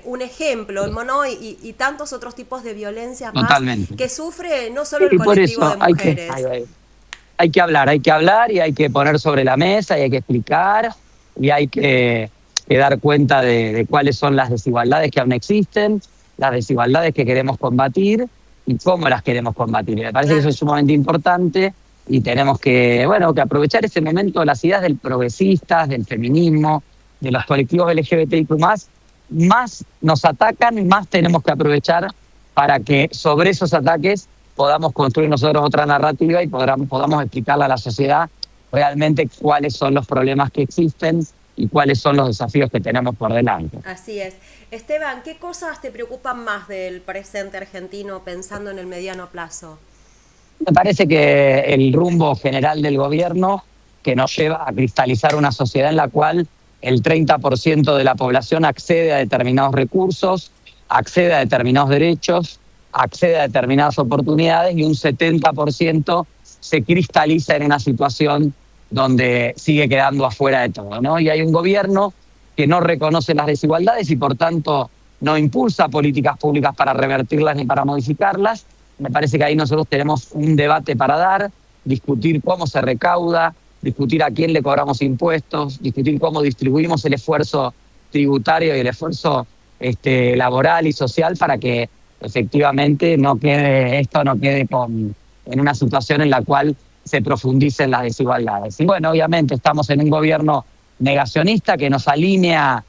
un ejemplo, ¿no? Y tantos otros tipos de violencias más que sufre no solo el colectivo de mujeres. Hay que hablar y hay que poner sobre la mesa y hay que explicar y hay que dar cuenta de cuáles son las desigualdades que aún existen, las desigualdades que queremos combatir y cómo las queremos combatir. Y me parece que eso es sumamente importante y tenemos que aprovechar ese momento. Las ideas del progresistas, del feminismo, de los colectivos LGBTIQ+, más nos atacan, más tenemos que aprovechar para que sobre esos ataques podamos construir nosotros otra narrativa y podamos explicarle a la sociedad realmente cuáles son los problemas que existen y cuáles son los desafíos que tenemos por delante. Así es. Esteban, ¿qué cosas te preocupan más del presente argentino pensando en el mediano plazo? Me parece que el rumbo general del gobierno, que nos lleva a cristalizar una sociedad en la cual el 30% de la población accede a determinados recursos, accede a determinados derechos, accede a determinadas oportunidades y un 70% se cristaliza en una situación donde sigue quedando afuera de todo, ¿no? Y hay un gobierno que no reconoce las desigualdades y por tanto no impulsa políticas públicas para revertirlas ni para modificarlas. Me parece que ahí nosotros tenemos un debate para dar, discutir cómo se recauda, discutir a quién le cobramos impuestos, discutir cómo distribuimos el esfuerzo tributario y el esfuerzo laboral y social para que efectivamente esto no quede en una situación en la cual se profundicen las desigualdades. Y bueno, obviamente estamos en un gobierno negacionista que nos alinea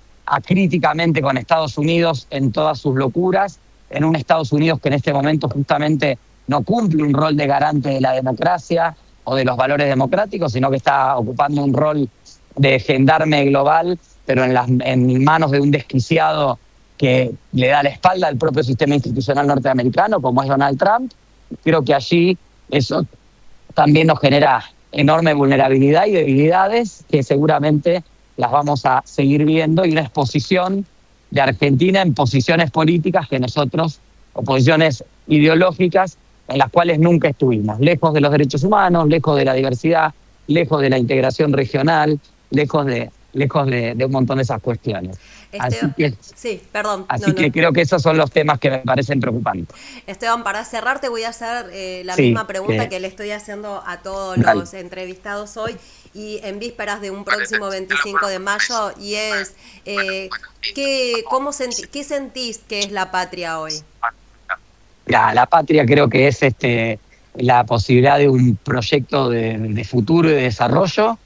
críticamente con Estados Unidos en todas sus locuras, en un Estados Unidos que en este momento justamente no cumple un rol de garante de la democracia o de los valores democráticos, sino que está ocupando un rol de gendarme global, pero en manos de un desquiciado que le da la espalda al propio sistema institucional norteamericano, como es Donald Trump. Creo que allí eso también nos genera enorme vulnerabilidad y debilidades que seguramente las vamos a seguir viendo, y una exposición de Argentina en posiciones políticas que nosotros, o posiciones ideológicas en las cuales nunca estuvimos, lejos de los derechos humanos, lejos de la diversidad, lejos de la integración regional, lejos de un montón de esas cuestiones. Así que creo que esos son los temas que me parecen preocupantes. Esteban, para cerrar te voy a hacer la misma pregunta que le estoy haciendo a todos los entrevistados hoy y en vísperas de un próximo 25 de mayo, y es ¿qué sentís que es la patria hoy? La patria creo que es la posibilidad de un proyecto de futuro y de desarrollo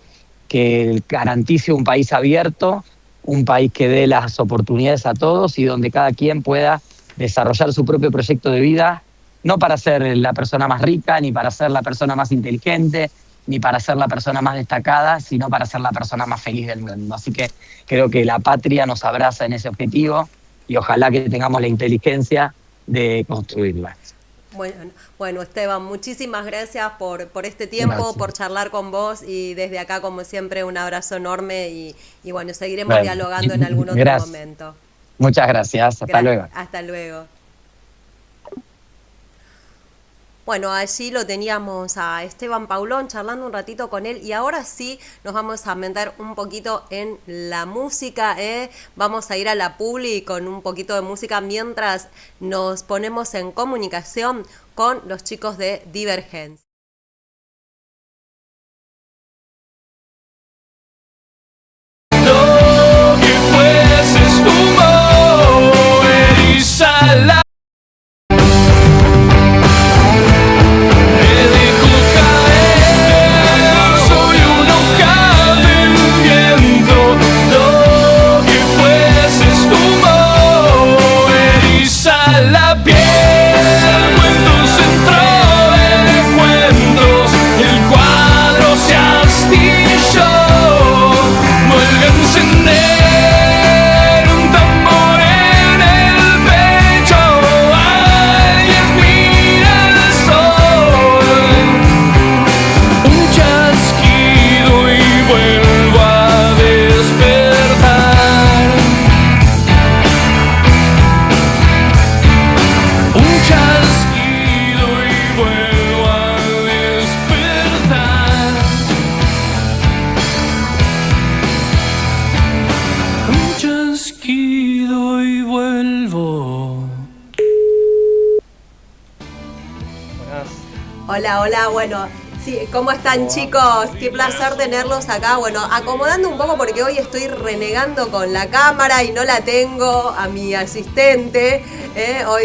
que garantice un país abierto, un país que dé las oportunidades a todos y donde cada quien pueda desarrollar su propio proyecto de vida, no para ser la persona más rica, ni para ser la persona más inteligente, ni para ser la persona más destacada, sino para ser la persona más feliz del mundo. Así que creo que la patria nos abraza en ese objetivo y ojalá que tengamos la inteligencia de construirla. Bueno, Esteban, muchísimas gracias por este tiempo, por charlar con vos, y desde acá, como siempre, un abrazo enorme y bueno, seguiremos dialogando en algún otro momento. Muchas gracias, hasta luego. Hasta luego. Bueno, allí lo teníamos a Esteban Paulón charlando un ratito con él y ahora sí nos vamos a meter un poquito en la música, ¿eh? Vamos a ir a la publi con un poquito de música mientras nos ponemos en comunicación con los chicos de Divergencia. Lo que fuese esfumó, eriza la la piel, el cuento se entró en cuentos, el cuadro se astilló, vuelve a encender un tambor en el pecho, alguien mira el sol, un chasquido y vuelvo a despertar. Chasquido y vuelvo a despertar. Un chasquido y vuelvo. Hola, hola, bueno, sí, ¿cómo están chicos? Qué placer tenerlos acá. Bueno, acomodando un poco porque hoy estoy renegando con la cámara y no la tengo a mi asistente. Hoy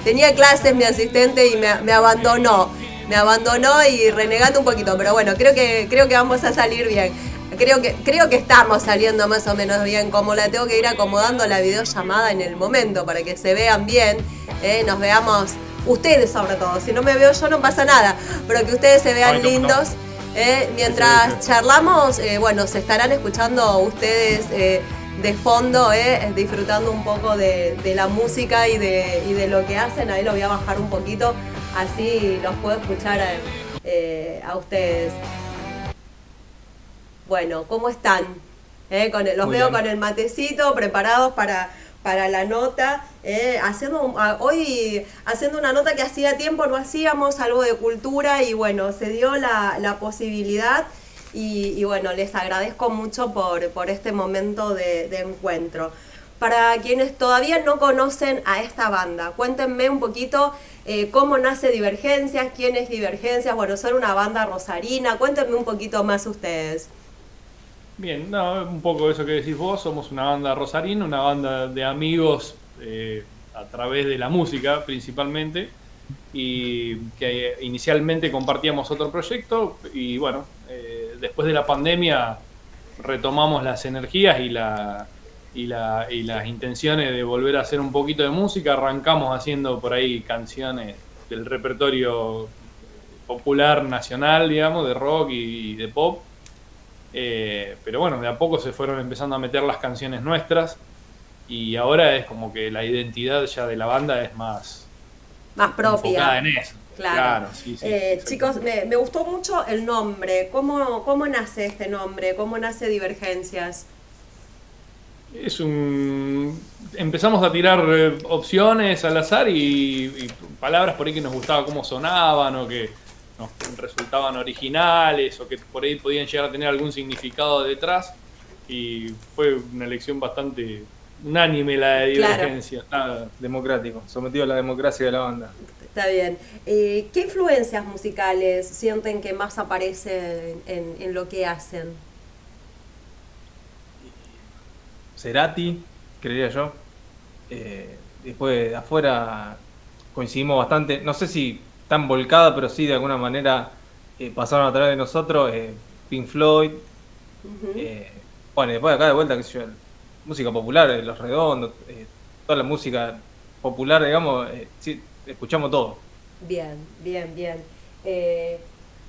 tenía clases mi asistente y me abandonó. Me abandonó y renegando un poquito, pero bueno, creo que vamos a salir bien. Creo que estamos saliendo más o menos bien. Como la tengo que ir acomodando la videollamada en el momento para que se vean bien, nos veamos. Ustedes sobre todo, si no me veo yo no pasa nada, pero que ustedes se vean lindos. Mientras charlamos, bueno, se estarán escuchando ustedes de fondo, disfrutando un poco de la música y de lo que hacen. Ahí lo voy a bajar un poquito, así los puedo escuchar a ustedes. Bueno, ¿cómo están? Los veo con el matecito, preparados para la nota, hoy haciendo una nota que hacía tiempo no hacíamos, algo de cultura, y bueno, se dio la posibilidad y bueno, les agradezco mucho por este momento de encuentro. Para quienes todavía no conocen a esta banda, cuéntenme un poquito cómo nace Divergencias, quién es Divergencias, bueno, son una banda rosarina, cuéntenme un poquito más ustedes. Bien, no, un poco eso que decís vos, somos una banda rosarina, una banda de amigos a través de la música principalmente, y que inicialmente compartíamos otro proyecto y bueno, después de la pandemia retomamos las energías y las intenciones de volver a hacer un poquito de música. Arrancamos haciendo por ahí canciones del repertorio popular nacional, digamos, de rock y de pop. Pero bueno, de a poco se fueron empezando a meter las canciones nuestras y ahora es como que la identidad ya de la banda es más propia. Enfocada en eso. Claro. Sí, chicos, me gustó mucho el nombre. ¿Cómo nace este nombre? ¿Cómo nace Divergencias? Empezamos a tirar opciones al azar y palabras por ahí que nos gustaba cómo sonaban o que nos resultaban originales o que por ahí podían llegar a tener algún significado detrás, y fue una elección bastante unánime la de Divergencia. Claro. Democrático, sometido a la democracia de la banda. Está bien. ¿Qué influencias musicales sienten que más aparecen en lo que hacen? Cerati, creería yo. Después de afuera coincidimos bastante, no sé si tan volcada, pero sí de alguna manera pasaron a través de nosotros, Pink Floyd. Bueno, después acá de vuelta, qué sé yo, música popular, Los Redondos, toda la música popular, digamos, sí, escuchamos todo. Bien.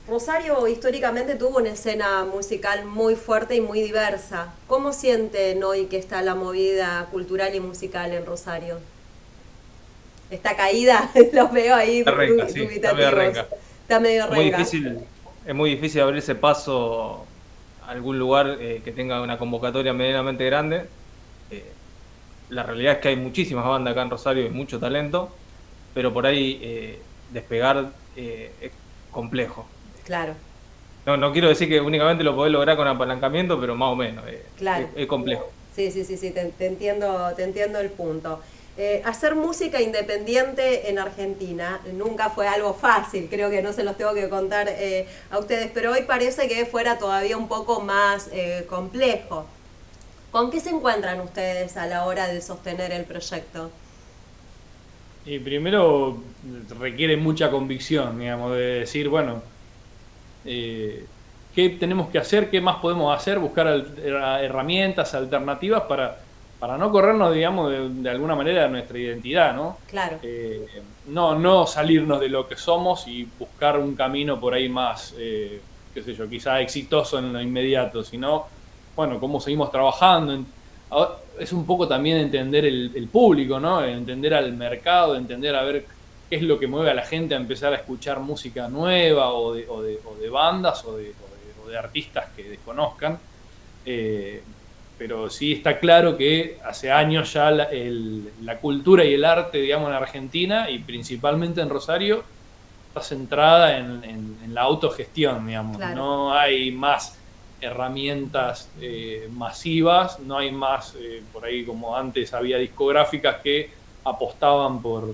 Rosario históricamente tuvo una escena musical muy fuerte y muy diversa. ¿Cómo sienten hoy que está la movida cultural y musical en Rosario? ¿Está caída? Los veo ahí dubitativos. Está medio renga. Es muy difícil abrirse paso a algún lugar que tenga una convocatoria medianamente grande. La realidad es que hay muchísimas bandas acá en Rosario y mucho talento, pero por ahí despegar es complejo. Claro, No quiero decir que únicamente lo podés lograr con apalancamiento, pero más o menos, claro. es complejo. Sí, te entiendo el punto. Hacer música independiente en Argentina nunca fue algo fácil, creo que no se los tengo que contar a ustedes, pero hoy parece que fuera todavía un poco más complejo. ¿Con qué se encuentran ustedes a la hora de sostener el proyecto? Y primero requiere mucha convicción, digamos, de decir, bueno, qué tenemos que hacer, qué más podemos hacer, buscar herramientas, alternativas para no corrernos, digamos, de alguna manera de nuestra identidad, ¿no? Claro. No salirnos de lo que somos y buscar un camino por ahí más, qué sé yo, quizá exitoso en lo inmediato, sino, bueno, cómo seguimos trabajando. Es un poco también entender el público, ¿no? Entender al mercado, entender a ver qué es lo que mueve a la gente a empezar a escuchar música nueva o de bandas o de artistas que desconozcan. Pero sí está claro que hace años ya la cultura y el arte, digamos, en Argentina y principalmente en Rosario está centrada en la autogestión, digamos. Claro. No hay más herramientas masivas, no hay más, por ahí como antes había discográficas que apostaban por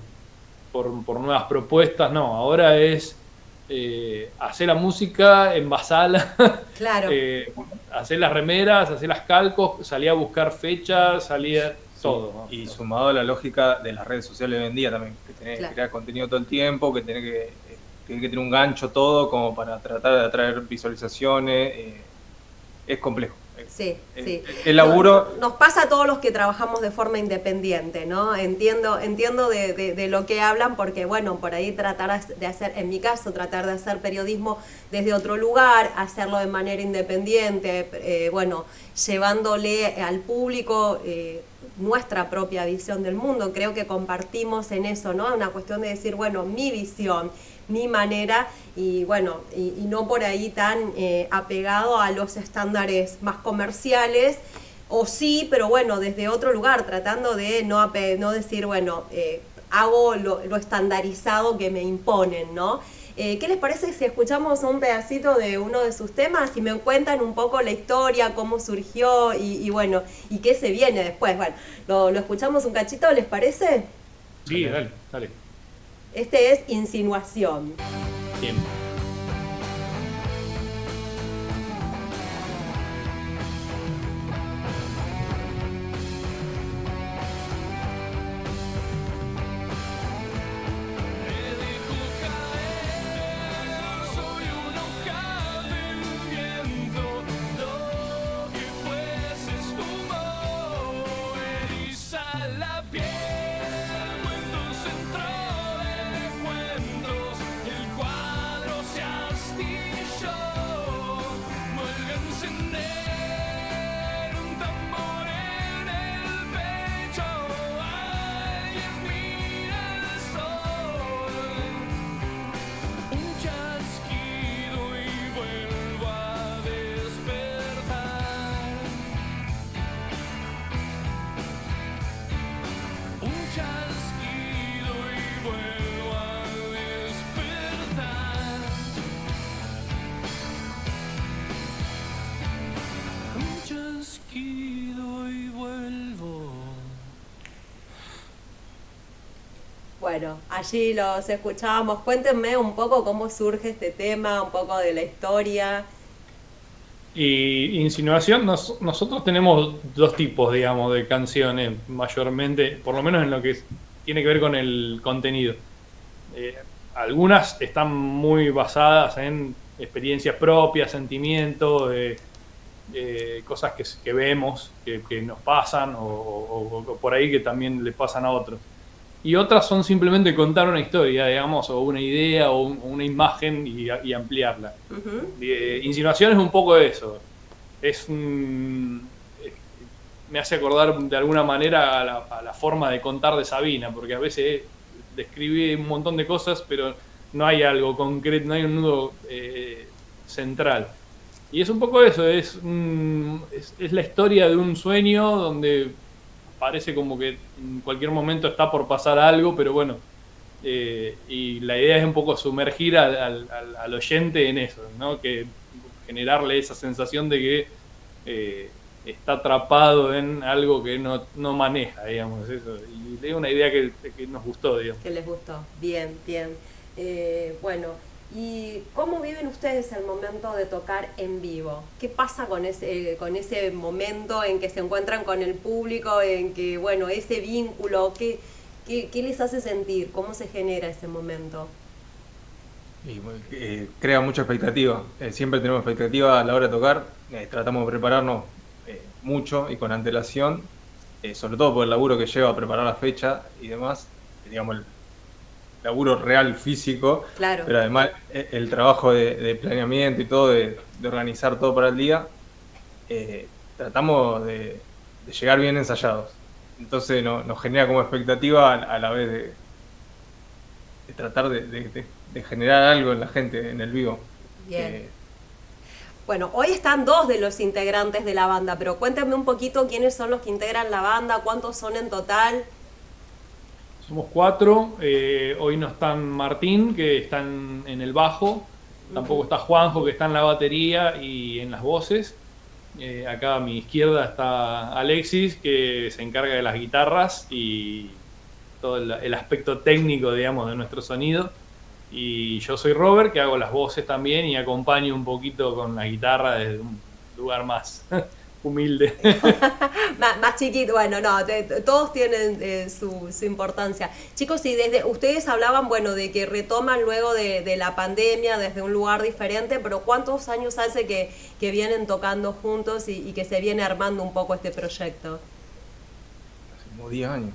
nuevas propuestas, no, ahora es hacer la música, envasarla, Claro. hacer las remeras, hacer las calcos, salir a buscar fechas, salir todo, ¿no? Y sumado a la lógica de las redes sociales hoy en día también, que tenés Claro. que crear contenido todo el tiempo, que tenés que tener un gancho todo como para tratar de atraer visualizaciones, es complejo. Sí. El laburo... Nos pasa a todos los que trabajamos de forma independiente, ¿no? Entiendo de lo que hablan porque, bueno, por ahí tratar de hacer, en mi caso, tratar de hacer periodismo desde otro lugar, hacerlo de manera independiente, bueno, llevándole al público nuestra propia visión del mundo. Creo que compartimos en eso, ¿no? Una cuestión de decir, bueno, mi visión, mi manera y bueno, y no por ahí tan apegado a los estándares más comerciales, o sí, pero bueno, desde otro lugar, tratando de no decir, bueno, hago lo estandarizado que me imponen, ¿no? ¿Qué les parece si escuchamos un pedacito de uno de sus temas y me cuentan un poco la historia, cómo surgió y bueno, y qué se viene después? Bueno, lo escuchamos un cachito, ¿les parece? Sí, dale. Este es Insinuación. Bien. Bueno, allí los escuchábamos. Cuéntenme un poco cómo surge este tema, un poco de la historia. Y Insinuación, nosotros tenemos dos tipos, digamos, de canciones, mayormente, por lo menos en lo que tiene que ver con el contenido. Algunas están muy basadas en experiencias propias, sentimientos, cosas que vemos, que nos pasan, o por ahí que también les pasan a otros. Y otras son simplemente contar una historia, digamos, o una idea, o una imagen y ampliarla. Uh-huh. Insinuación es un poco eso. Me hace acordar de alguna manera a la forma de contar de Sabina, porque a veces describe un montón de cosas, pero no hay algo concreto, no hay un nudo central. Y es un poco eso, es la historia de un sueño donde parece como que en cualquier momento está por pasar algo, pero bueno, y la idea es un poco sumergir al oyente en eso, ¿no? Que generarle esa sensación de que está atrapado en algo que no maneja, digamos, eso. Y es una idea que nos gustó, digamos. Que les gustó. Bien, bien. Bueno, ¿y cómo viven ustedes el momento de tocar en vivo? ¿Qué pasa con ese momento en que se encuentran con el público, en que, bueno, ese vínculo, qué les hace sentir? ¿Cómo se genera ese momento? Y crea mucha expectativa. Siempre tenemos expectativa a la hora de tocar. Tratamos de prepararnos mucho y con antelación, sobre todo por el laburo que lleva a preparar la fecha y demás, digamos, el laburo real físico, Claro. pero además el trabajo de planeamiento y todo, de organizar todo para el día, tratamos de llegar bien ensayados. Entonces nos genera como expectativa a la vez de tratar de generar algo en la gente, en el vivo. Bien. Bueno, hoy están 2 de los integrantes de la banda, pero cuéntame un poquito quiénes son los que integran la banda, cuántos son en total. Somos 4, hoy no están Martín, que está en el bajo, tampoco está Juanjo, que está en la batería y en las voces. Acá a mi izquierda está Alexis, que se encarga de las guitarras y todo el aspecto técnico, digamos, de nuestro sonido. Y yo soy Robert, que hago las voces también y acompaño un poquito con la guitarra desde un lugar más humilde. Más chiquito, bueno, no, todos tienen su importancia. Chicos, y desde ustedes hablaban, bueno, de que retoman luego de la pandemia desde un lugar diferente, pero ¿cuántos años hace que vienen tocando juntos y que se viene armando un poco este proyecto? Hace como 10 años.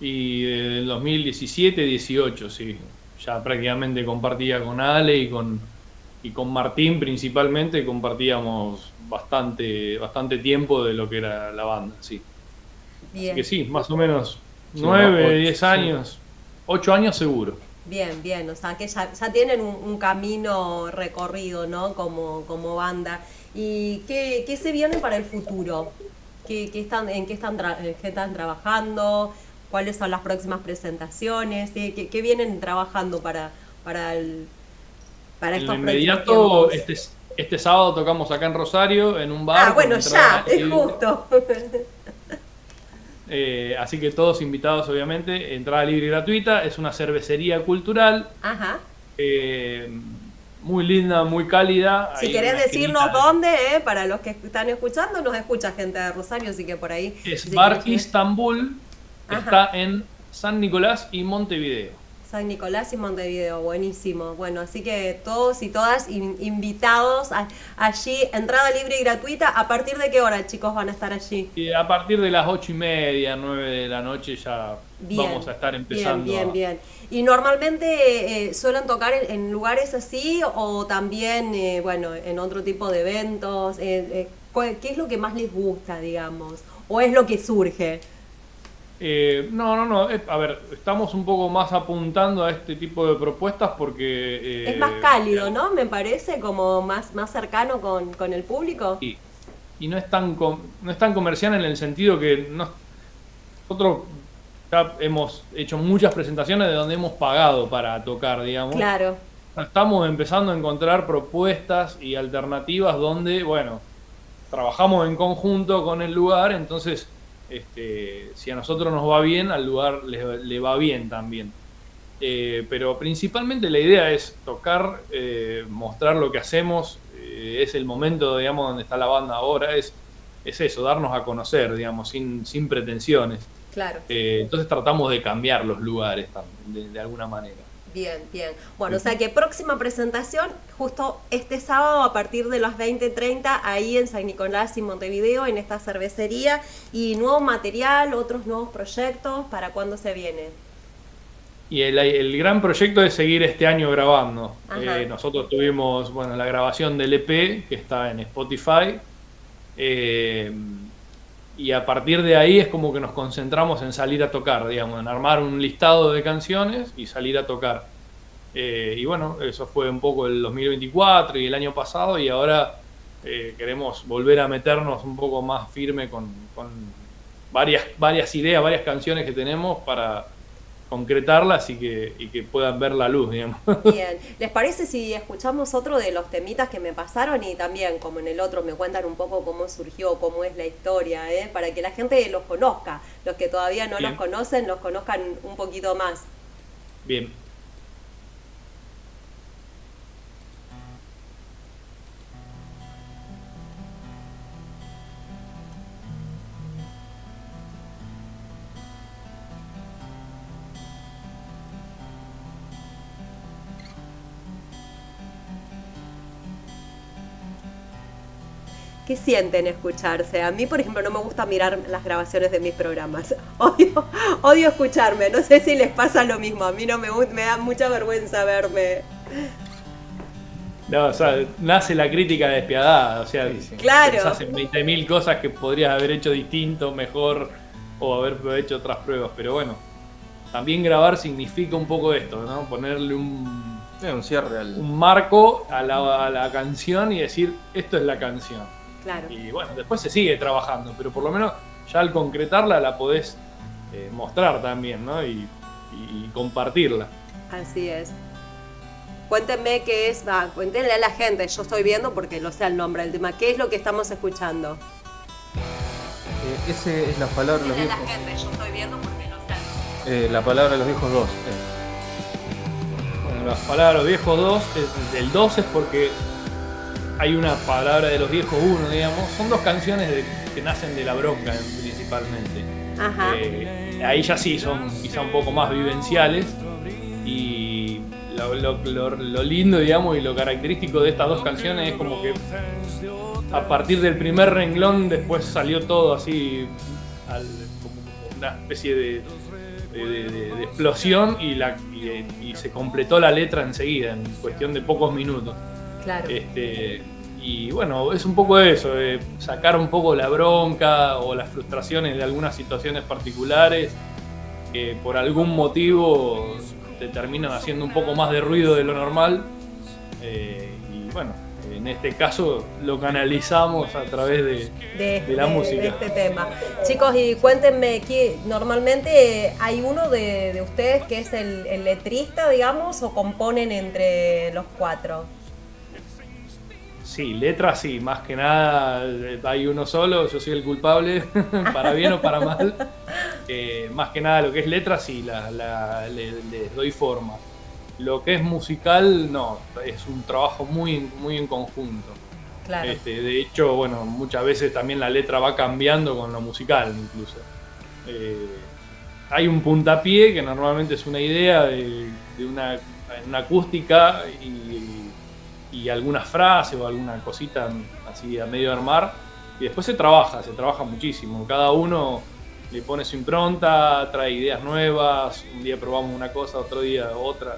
Y desde el 2017, 18, sí. Ya prácticamente compartía con Ale y con Martín principalmente, compartíamos bastante tiempo de lo que era la banda, sí. Bien. Así que sí, más o menos Sí, 9, 10 años, 8 años seguro. Bien, bien, o sea que ya tienen un camino recorrido, ¿no? Como banda. ¿Y qué se viene para el futuro? ¿En qué están trabajando? ¿Cuáles son las próximas presentaciones? ¿Qué vienen trabajando para En estos lo próximos inmediato, tiempos? este sábado tocamos acá en Rosario, en un bar. Ah, bueno, con ya, entrada es libre. justo. Así que todos invitados, obviamente, entrada libre y gratuita. Es una cervecería cultural, Ajá. muy linda, muy cálida. Si Ahí querés en una decirnos esquinita dónde, para los que están escuchando, nos escucha gente de Rosario, así que por ahí. es si Bar querés- Istambul, Ajá. está en San Nicolás y Montevideo. San Nicolás y Montevideo, buenísimo. Bueno, así que todos y todas invitados allí, entrada libre y gratuita. ¿A partir de qué hora, chicos, van a estar allí? Y a partir de las 8:30, 9 de la noche ya Bien, vamos a estar empezando. Bien. ¿Y normalmente suelen tocar en lugares así o también, bueno, en otro tipo de eventos? ¿Qué es lo que más les gusta, digamos? ¿O es lo que surge? No. A ver, estamos un poco más apuntando a este tipo de propuestas porque... Es más cálido, ¿no? Me parece como más cercano con el público. Y no es tan comercial en el sentido que nosotros ya hemos hecho muchas presentaciones de donde hemos pagado para tocar, digamos. Claro. Estamos empezando a encontrar propuestas y alternativas donde, bueno, trabajamos en conjunto con el lugar, entonces si a nosotros nos va bien, al lugar le va bien también. Pero principalmente la idea es tocar, mostrar lo que hacemos, es el momento, digamos, donde está la banda ahora, es eso, darnos a conocer, digamos, sin pretensiones. Claro. Entonces tratamos de cambiar los lugares también, de alguna manera. Bien. Bueno, o sea que próxima presentación, justo este sábado a partir de las 20:30, ahí en San Nicolás y Montevideo, en esta cervecería. Y nuevo material, otros nuevos proyectos, ¿para cuándo se viene? Y el gran proyecto es seguir este año grabando. Ajá. Nosotros tuvimos, bueno, la grabación del EP, que está en Spotify. Y a partir de ahí es como que nos concentramos en salir a tocar, digamos, en armar un listado de canciones y salir a tocar. Y bueno, eso fue un poco el 2024 y el año pasado, y ahora queremos volver a meternos un poco más firme con varias ideas, varias canciones que tenemos para concretarlas y que puedan ver la luz, digamos. Bien, ¿les parece si escuchamos otro de los temitas que me pasaron y también, como en el otro, me cuentan un poco cómo surgió, cómo es la historia, para que la gente los conozca, los que todavía no Bien. los conocen, los conozcan un poquito más? Bien. ¿Qué sienten escucharse? A mí, por ejemplo, no me gusta mirar las grabaciones de mis programas. Odio escucharme. No sé si les pasa lo mismo. A mí no me da mucha vergüenza verme. No, o sea, nace la crítica despiadada, o sea, Claro. pensás en 20.000 cosas que podrías haber hecho distinto, mejor, o haber hecho otras pruebas, pero bueno, también grabar significa un poco esto, ¿no? Ponerle un cierre un marco a la canción y decir, esto es la canción. Claro. Y bueno, después se sigue trabajando, pero por lo menos ya al concretarla la podés mostrar también, ¿no? Y compartirla. Así es. Cuéntenme qué es, cuéntenle a la gente, yo estoy viendo porque no sé el nombre del tema, ¿qué es lo que estamos escuchando? Ese es la palabra de los Cuéntenle a viejos. la gente, yo estoy viendo porque no sé el nombre. La palabra de los viejos 2. Bueno, las palabras de los viejos 2, el 2 es porque hay una palabra de los viejos 1, digamos. Son dos canciones que nacen de la bronca principalmente. Ajá. Ahí ya sí son quizá un poco más vivenciales. Y lo lindo, digamos, y lo característico de estas dos canciones es como que a partir del primer renglón después salió todo así como una especie de explosión y se completó la letra enseguida, en cuestión de pocos minutos. Claro. Y bueno, es un poco eso, sacar un poco la bronca o las frustraciones de algunas situaciones particulares que por algún motivo te terminan haciendo un poco más de ruido de lo normal. Y bueno, en este caso lo canalizamos a través de la música. De este tema. Chicos, y cuéntenme, normalmente hay uno de ustedes que es el letrista, digamos, o componen entre los cuatro. Sí, letras sí, más que nada hay uno solo, yo soy el culpable, para bien o para mal. Más que nada lo que es letras sí, les doy forma. Lo que es musical, no, es un trabajo muy, muy en conjunto. Claro. De hecho, bueno, muchas veces también la letra va cambiando con lo musical incluso. Hay un puntapié que normalmente es una idea de una acústica y algunas frases o alguna cosita así a medio armar, y después se trabaja muchísimo. Cada uno le pone su impronta, trae ideas nuevas, un día probamos una cosa, otro día otra,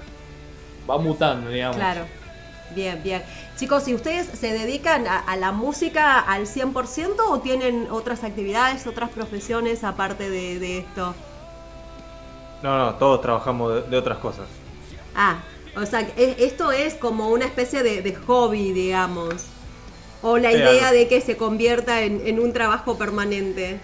va mutando, digamos. Claro, bien, bien. Chicos, ¿y ustedes se dedican a la música al 100% o tienen otras actividades, otras profesiones aparte de esto? No, todos trabajamos de otras cosas. Ah, o sea, esto es como una especie de hobby, digamos. O la idea de que se convierta en un trabajo permanente.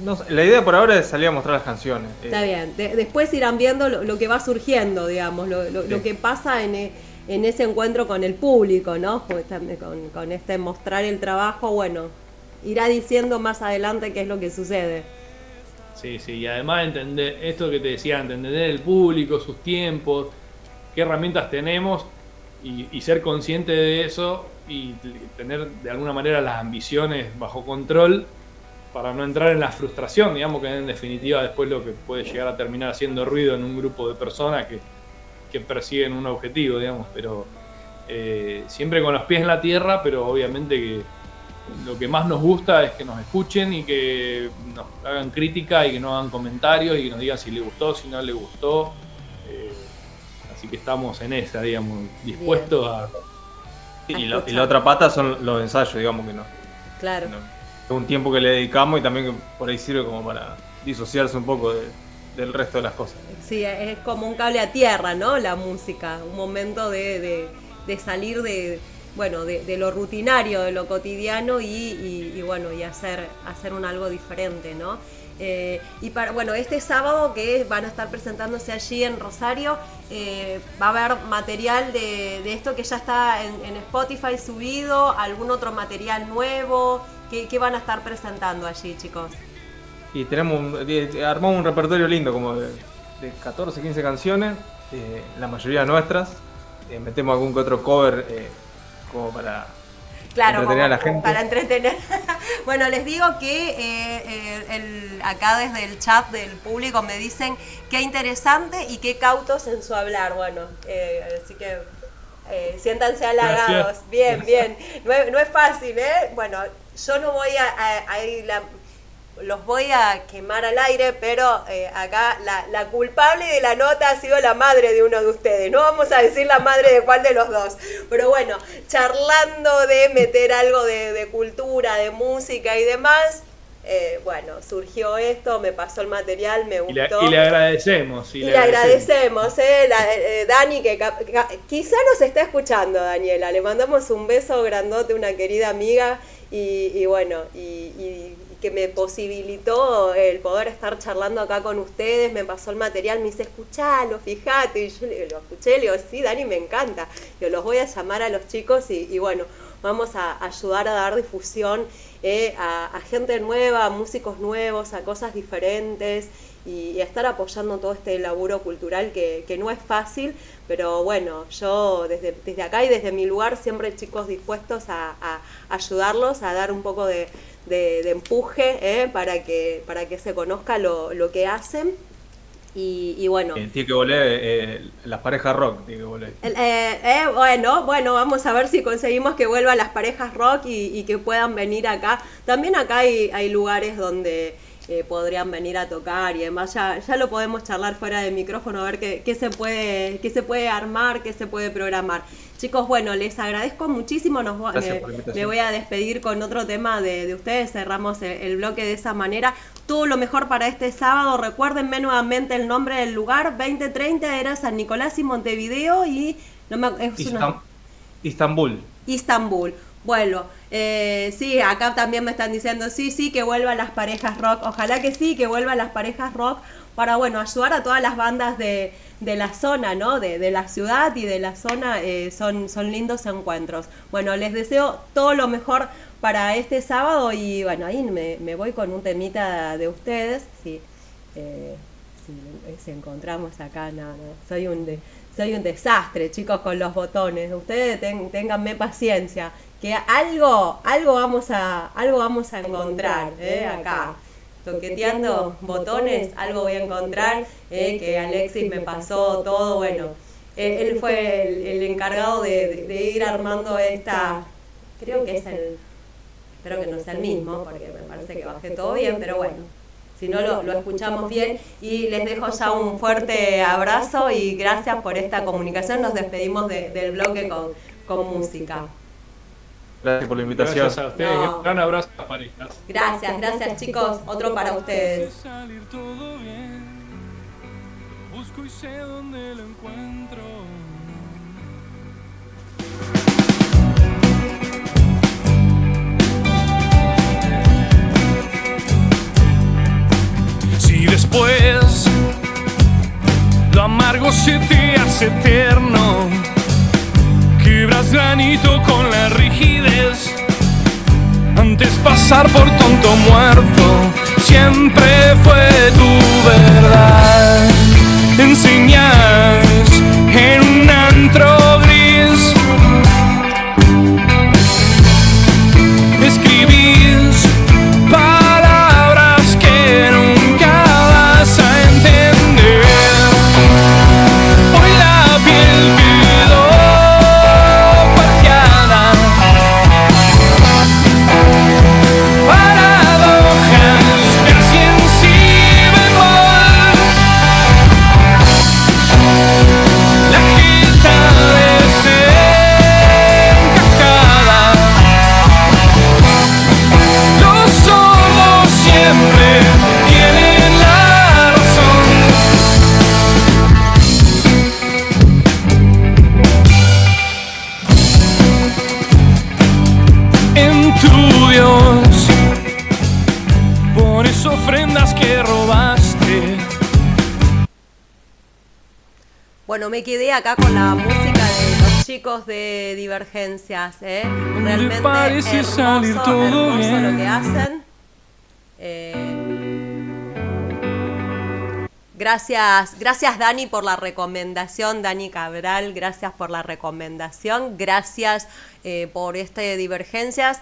No sé, la idea por ahora es salir a mostrar las canciones. Está bien. Después irán viendo lo que va surgiendo, digamos, lo que pasa en ese encuentro con el público, ¿no? Pues con este mostrar el trabajo, bueno, irá diciendo más adelante qué es lo que sucede. Sí, y además entender esto que te decía, entender el público, sus tiempos, qué herramientas tenemos y ser consciente de eso y tener de alguna manera las ambiciones bajo control para no entrar en la frustración, digamos, que en definitiva después lo que puede llegar a terminar haciendo ruido en un grupo de personas que persiguen un objetivo, digamos, pero siempre con los pies en la tierra, pero obviamente que lo que más nos gusta es que nos escuchen y que nos hagan crítica y que nos hagan comentarios y que nos digan si les gustó, si no les gustó. Así que estamos en esa, digamos, dispuestos a... Y la otra pata son los ensayos, digamos que no. Claro. Es un tiempo que le dedicamos y también que por ahí sirve como para disociarse un poco del resto de las cosas. Sí, es como un cable a tierra, ¿no? La música, un momento de salir de lo rutinario, de lo cotidiano y bueno, y hacer algo diferente, ¿no? Bueno, este sábado que van a estar presentándose allí en Rosario, va a haber material de esto que ya está en Spotify subido, algún otro material nuevo, ¿qué van a estar presentando allí, chicos? Y armamos un repertorio lindo, como de 14, 15 canciones, la mayoría nuestras. Metemos algún que otro cover como para entretener a la gente. Para entretener. Bueno, les digo que acá desde el chat del público me dicen qué interesante y qué cautos en su hablar. Bueno, así que siéntanse halagados. Gracias. Bien, bien. No es fácil, ¿eh? Bueno, yo no voy los voy a quemar al aire, pero acá la culpable de la nota ha sido la madre de uno de ustedes. No vamos a decir la madre de cuál de los dos. Pero bueno, charlando de meter algo de cultura, de música y demás, bueno, surgió esto, me pasó el material, me gustó. Y le agradecemos. Y le agradecemos, Dani, que quizá nos está escuchando, Daniela. Le mandamos un beso grandote, una querida amiga, y bueno, y que me posibilitó el poder estar charlando acá con ustedes. Me pasó el material, me dice, escuchalo, fíjate, y yo lo escuché, le digo, sí, Dani, me encanta. Yo los voy a llamar a los chicos y bueno, vamos a ayudar a dar difusión a gente nueva, a músicos nuevos, a cosas diferentes, y a estar apoyando todo este laburo cultural que no es fácil, pero bueno, yo desde acá y desde mi lugar siempre, chicos, dispuestos a ayudarlos, a dar un poco de empuje para que se conozca lo que hacen. Y bueno, tiene que volver las parejas rock, tiene que volver. Bueno, vamos a ver si conseguimos que vuelvan las parejas rock y que puedan venir acá. También acá hay lugares donde podrían venir a tocar y además ya lo podemos charlar fuera de micrófono, a ver qué se puede armar, qué se puede programar. Chicos, bueno, les agradezco muchísimo. Me voy a despedir con otro tema de ustedes. Cerramos el bloque de esa manera. Todo lo mejor para este sábado. Recuérdenme nuevamente el nombre del lugar. 2030 era San Nicolás y Montevideo y Istambul. Bueno, sí, acá también me están diciendo sí, que vuelvan las parejas rock. Ojalá que sí, que vuelvan las parejas rock para, bueno, ayudar a todas las bandas de la zona, ¿no? De la ciudad y de la zona. Son lindos encuentros. Bueno, les deseo todo lo mejor para este sábado y, bueno, ahí me voy con un temita de ustedes. Si encontramos acá, no, soy un desastre, chicos, con los botones. Ustedes ténganme paciencia, que algo vamos a encontrar, acá. Toqueteando botones, algo voy a encontrar, que Alexis me pasó todo, bueno. Él fue el encargado de ir armando esta, creo que espero que no sea el mismo, porque me parece que bajé todo bien, pero bueno. Si no, lo escuchamos bien y les dejo ya un fuerte abrazo y gracias por esta comunicación. Nos despedimos del bloque con música. Gracias por la invitación. Gracias a ustedes. No. Un gran abrazo a las parejas. Gracias chicos. Otro para ustedes. Salir todo bien. Busco y sé dónde lo encuentro. Si después lo amargo se te hace eterno, quebras granito con la rigidez. Antes pasar por tonto muerto, siempre fue tu verdad. Enseñas en un antro gris, escribís palabras que nunca vas a entender. Hoy la piel quedó parqueada, paradojas casi en si bemol. La que robaste. Bueno, me quedé acá con la música de los chicos de Divergencias, ¿eh? Realmente parece salir todo hermoso bien. lo que hacen. Eh, gracias Dani por la recomendación, Dani Cabral, gracias por la recomendación, gracias por Divergencias.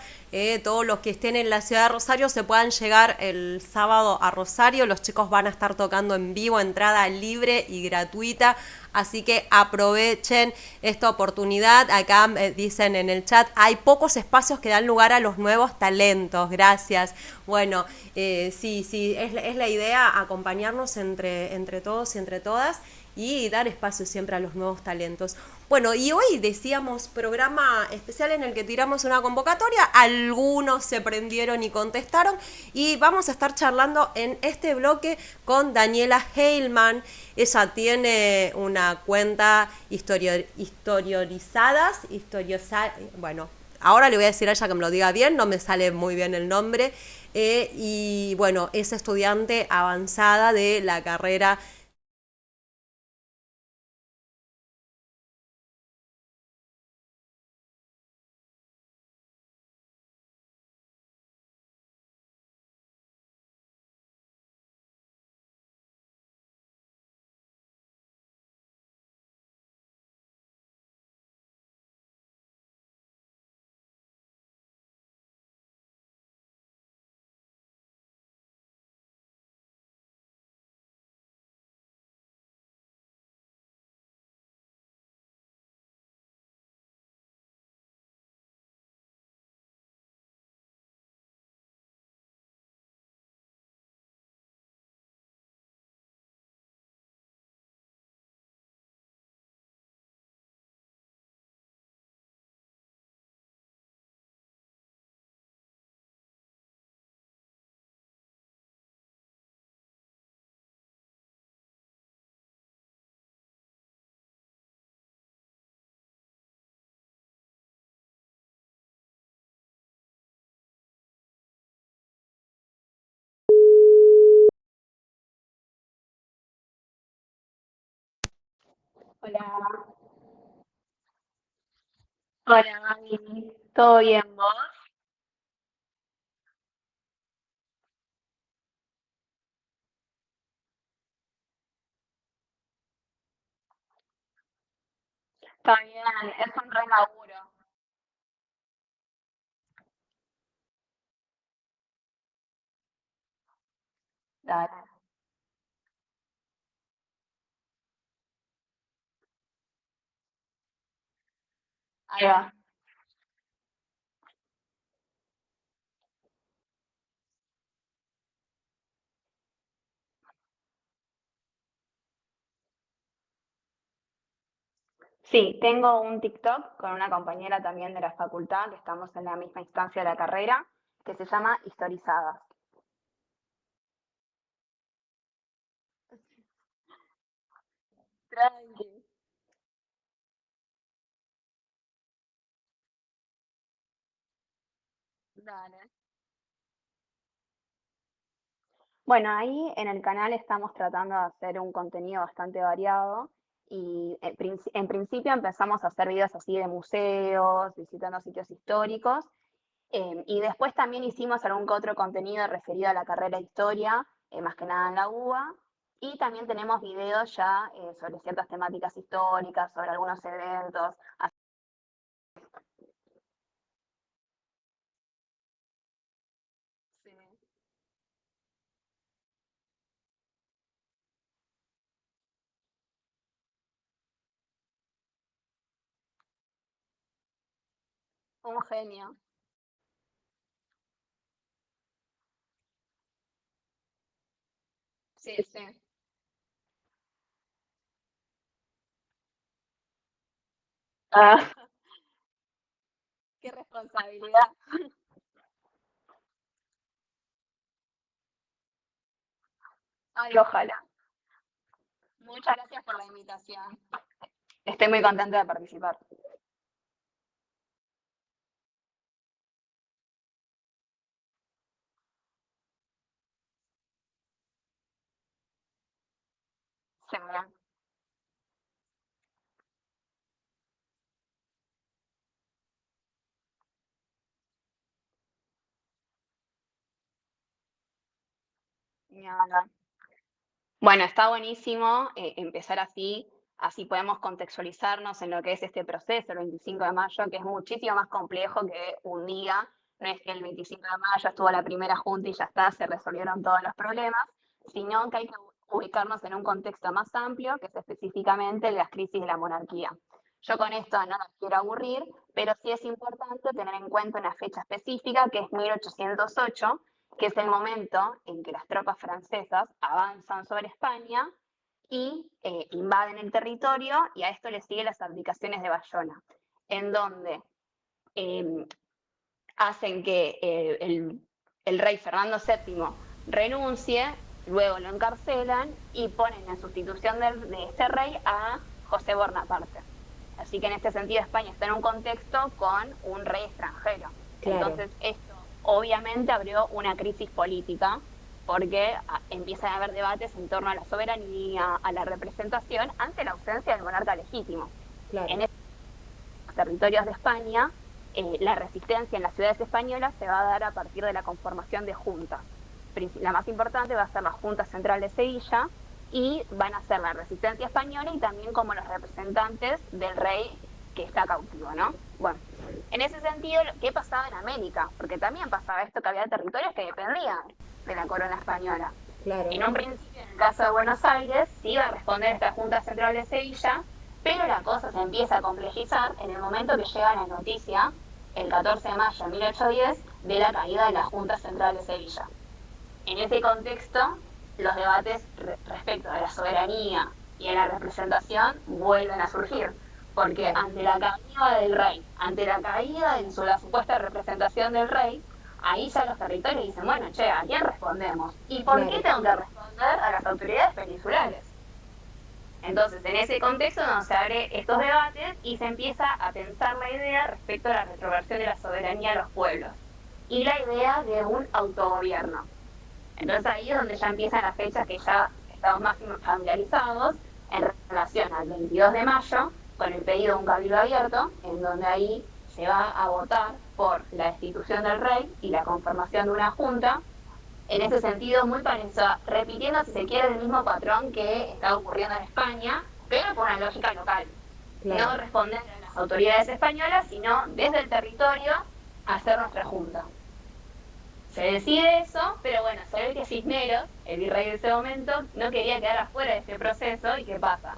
Todos los que estén en la ciudad de Rosario se puedan llegar el sábado a Rosario, los chicos van a estar tocando en vivo, entrada libre y gratuita, así que aprovechen esta oportunidad. Acá dicen en el chat, hay pocos espacios que dan lugar a los nuevos talentos, gracias. Bueno, sí, es la idea acompañarnos entre todos y entre todas y dar espacio siempre a los nuevos talentos. Bueno, y hoy decíamos programa especial en el que tiramos una convocatoria, algunos se prendieron y contestaron y vamos a estar charlando en este bloque con Daniela Heilman. Ella tiene una cuenta bueno, ahora le voy a decir a ella que me lo diga bien, no me sale muy bien el nombre, y bueno, es estudiante avanzada de la carrera. Hola, hola Mami, ¿todo bien vos? Está bien, es un re laburo. Dale, ahí va. Sí, tengo un TikTok con una compañera también de la facultad, que estamos en la misma instancia de la carrera, que se llama Historizadas. Tranqui. Dale. Bueno, ahí en el canal estamos tratando de hacer un contenido bastante variado y en principio empezamos a hacer videos así de museos, visitando sitios históricos. Y después también hicimos algún que otro contenido referido a la carrera de historia, más que nada en la UBA. Y también tenemos videos ya sobre ciertas temáticas históricas, sobre algunos eventos. Así, un genio. Sí, sí. Ah, qué responsabilidad. Ay, ojalá. Muchas gracias por la invitación. Estoy muy contenta de participar. Sí, ni hablar. Bueno, está buenísimo empezar así, así podemos contextualizarnos en lo que es este proceso, el 25 de mayo, que es muchísimo más complejo que un día. No es que el 25 de mayo estuvo la primera junta y ya está, se resolvieron todos los problemas, sino que hay que ubicarnos en un contexto más amplio, que es específicamente las crisis de la monarquía. Yo con esto no las quiero aburrir, pero sí es importante tener en cuenta una fecha específica, que es 1808, que es el momento en que las tropas francesas avanzan sobre España y invaden el territorio, y a esto le siguen las abdicaciones de Bayona, en donde eh, hacen que el rey Fernando VII renuncie, luego lo encarcelan y ponen en sustitución de este rey a José Bonaparte. Así que en este sentido España está en un contexto con un rey extranjero. Claro. Entonces esto obviamente abrió una crisis política, porque empiezan a haber debates en torno a la soberanía, a la representación, ante la ausencia del monarca legítimo. Claro. En estos territorios de España, la resistencia en las ciudades españolas se va a dar a partir de la conformación de juntas. La más importante va a ser la Junta Central de Sevilla, y van a ser la resistencia española y también como los representantes del rey que está cautivo, ¿no? Bueno, en ese sentido, ¿qué pasaba en América? Porque también pasaba esto, que había territorios que dependían de la corona española. Claro. En un principio, en el caso de Buenos Aires, sí iba a responder esta Junta Central de Sevilla, pero la cosa se empieza a complejizar en el momento que llega la noticia, el 14 de mayo de 1810, de la caída de la Junta Central de Sevilla. En ese contexto, los debates respecto a la soberanía y a la representación vuelven a surgir, porque ante la caída del rey, ante la caída de la supuesta representación del rey, ahí ya los territorios dicen, bueno, che, ¿a quién respondemos? ¿Y por qué tengo que responder a las autoridades peninsulares? Entonces, en ese contexto donde se abren estos debates y se empieza a pensar la idea respecto a la retroversión de la soberanía a los pueblos y la idea de un autogobierno. Entonces ahí es donde ya empiezan las fechas que ya estamos más familiarizados en relación al 22 de mayo, con el pedido de un cabildo abierto, en donde ahí se va a votar por la destitución del rey y la conformación de una junta. En ese sentido, muy parecido, repitiendo, si se quiere, el mismo patrón que está ocurriendo en España, pero por una lógica local. Claro. No responder a las autoridades españolas, sino desde el territorio hacer nuestra junta. Se decide eso, pero bueno, se ve que Cisneros, el virrey de ese momento, no quería quedar afuera de este proceso. ¿Y qué pasa?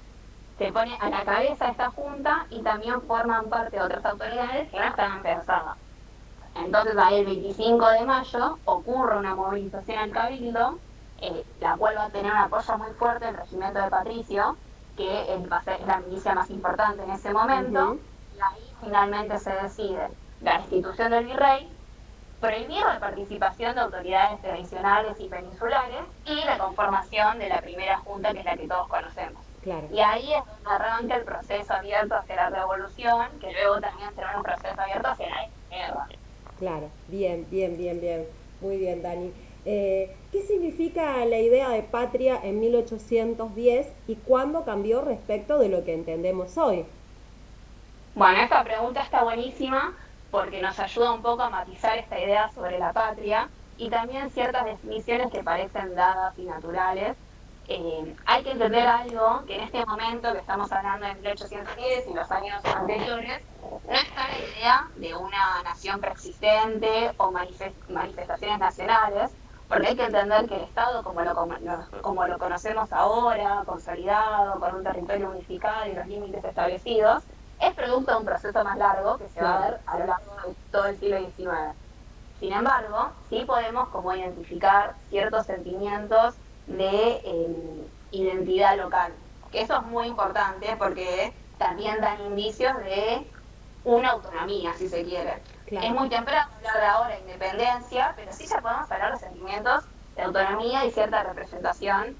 Se pone a la cabeza de esta junta y también forman parte de otras autoridades que no estaban pensadas. Entonces ahí el 25 de mayo ocurre una movilización al Cabildo, la cual va a tener un apoyo muy fuerte del regimiento de Patricio, que va a ser la milicia más importante en ese momento. Y ahí finalmente se decide la destitución del virrey, prohibir la participación de autoridades tradicionales y peninsulares y la conformación de la primera junta, que es la que todos conocemos. Claro. Y ahí es donde arranca el proceso abierto hacia la revolución, que luego también será un proceso abierto hacia la guerra. Claro, bien. Muy bien, Dani. ¿Qué significa la idea de patria en 1810 y cuándo cambió respecto de lo que entendemos hoy? Bueno, esta pregunta está buenísima porque nos ayuda un poco a matizar esta idea sobre la patria y también ciertas definiciones que parecen dadas y naturales. Hay que entender algo, que en este momento que estamos hablando de 1810 y los años anteriores, no está la idea de una nación preexistente o manifestaciones nacionales, porque hay que entender que el Estado, como lo conocemos ahora, consolidado, con un territorio unificado y los límites establecidos, es producto de un proceso más largo que se va a dar a lo largo de todo el siglo XIX. Sin embargo, sí podemos como identificar ciertos sentimientos de identidad local, que eso es muy importante porque también dan indicios de una autonomía, si se quiere. Claro. Es muy temprano hablar de ahora de independencia, pero sí ya podemos hablar de sentimientos de autonomía y cierta representación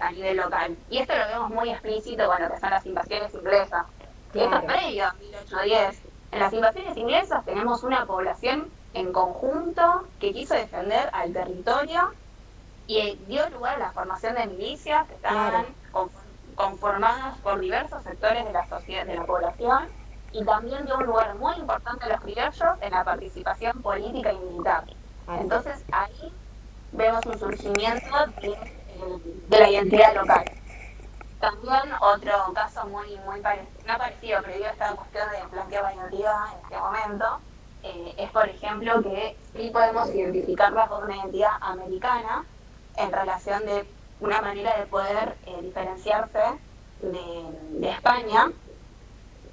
a nivel local. Y esto lo vemos muy explícito con lo que son las invasiones inglesas. Claro. Esto es previo a 1810. En las invasiones inglesas tenemos una población en conjunto que quiso defender al territorio y dio lugar a la formación de milicias que estaban conformadas por diversos sectores de la sociedad, de la población, y también dio un lugar muy importante a los criollos en la participación política y militar. Entonces ahí vemos un surgimiento de la identidad local. También otro caso muy no parecido, pero digo esta cuestión de plantear la identidad en este momento, es por ejemplo que sí podemos identificarla con una identidad americana en relación de una manera de poder diferenciarse de España,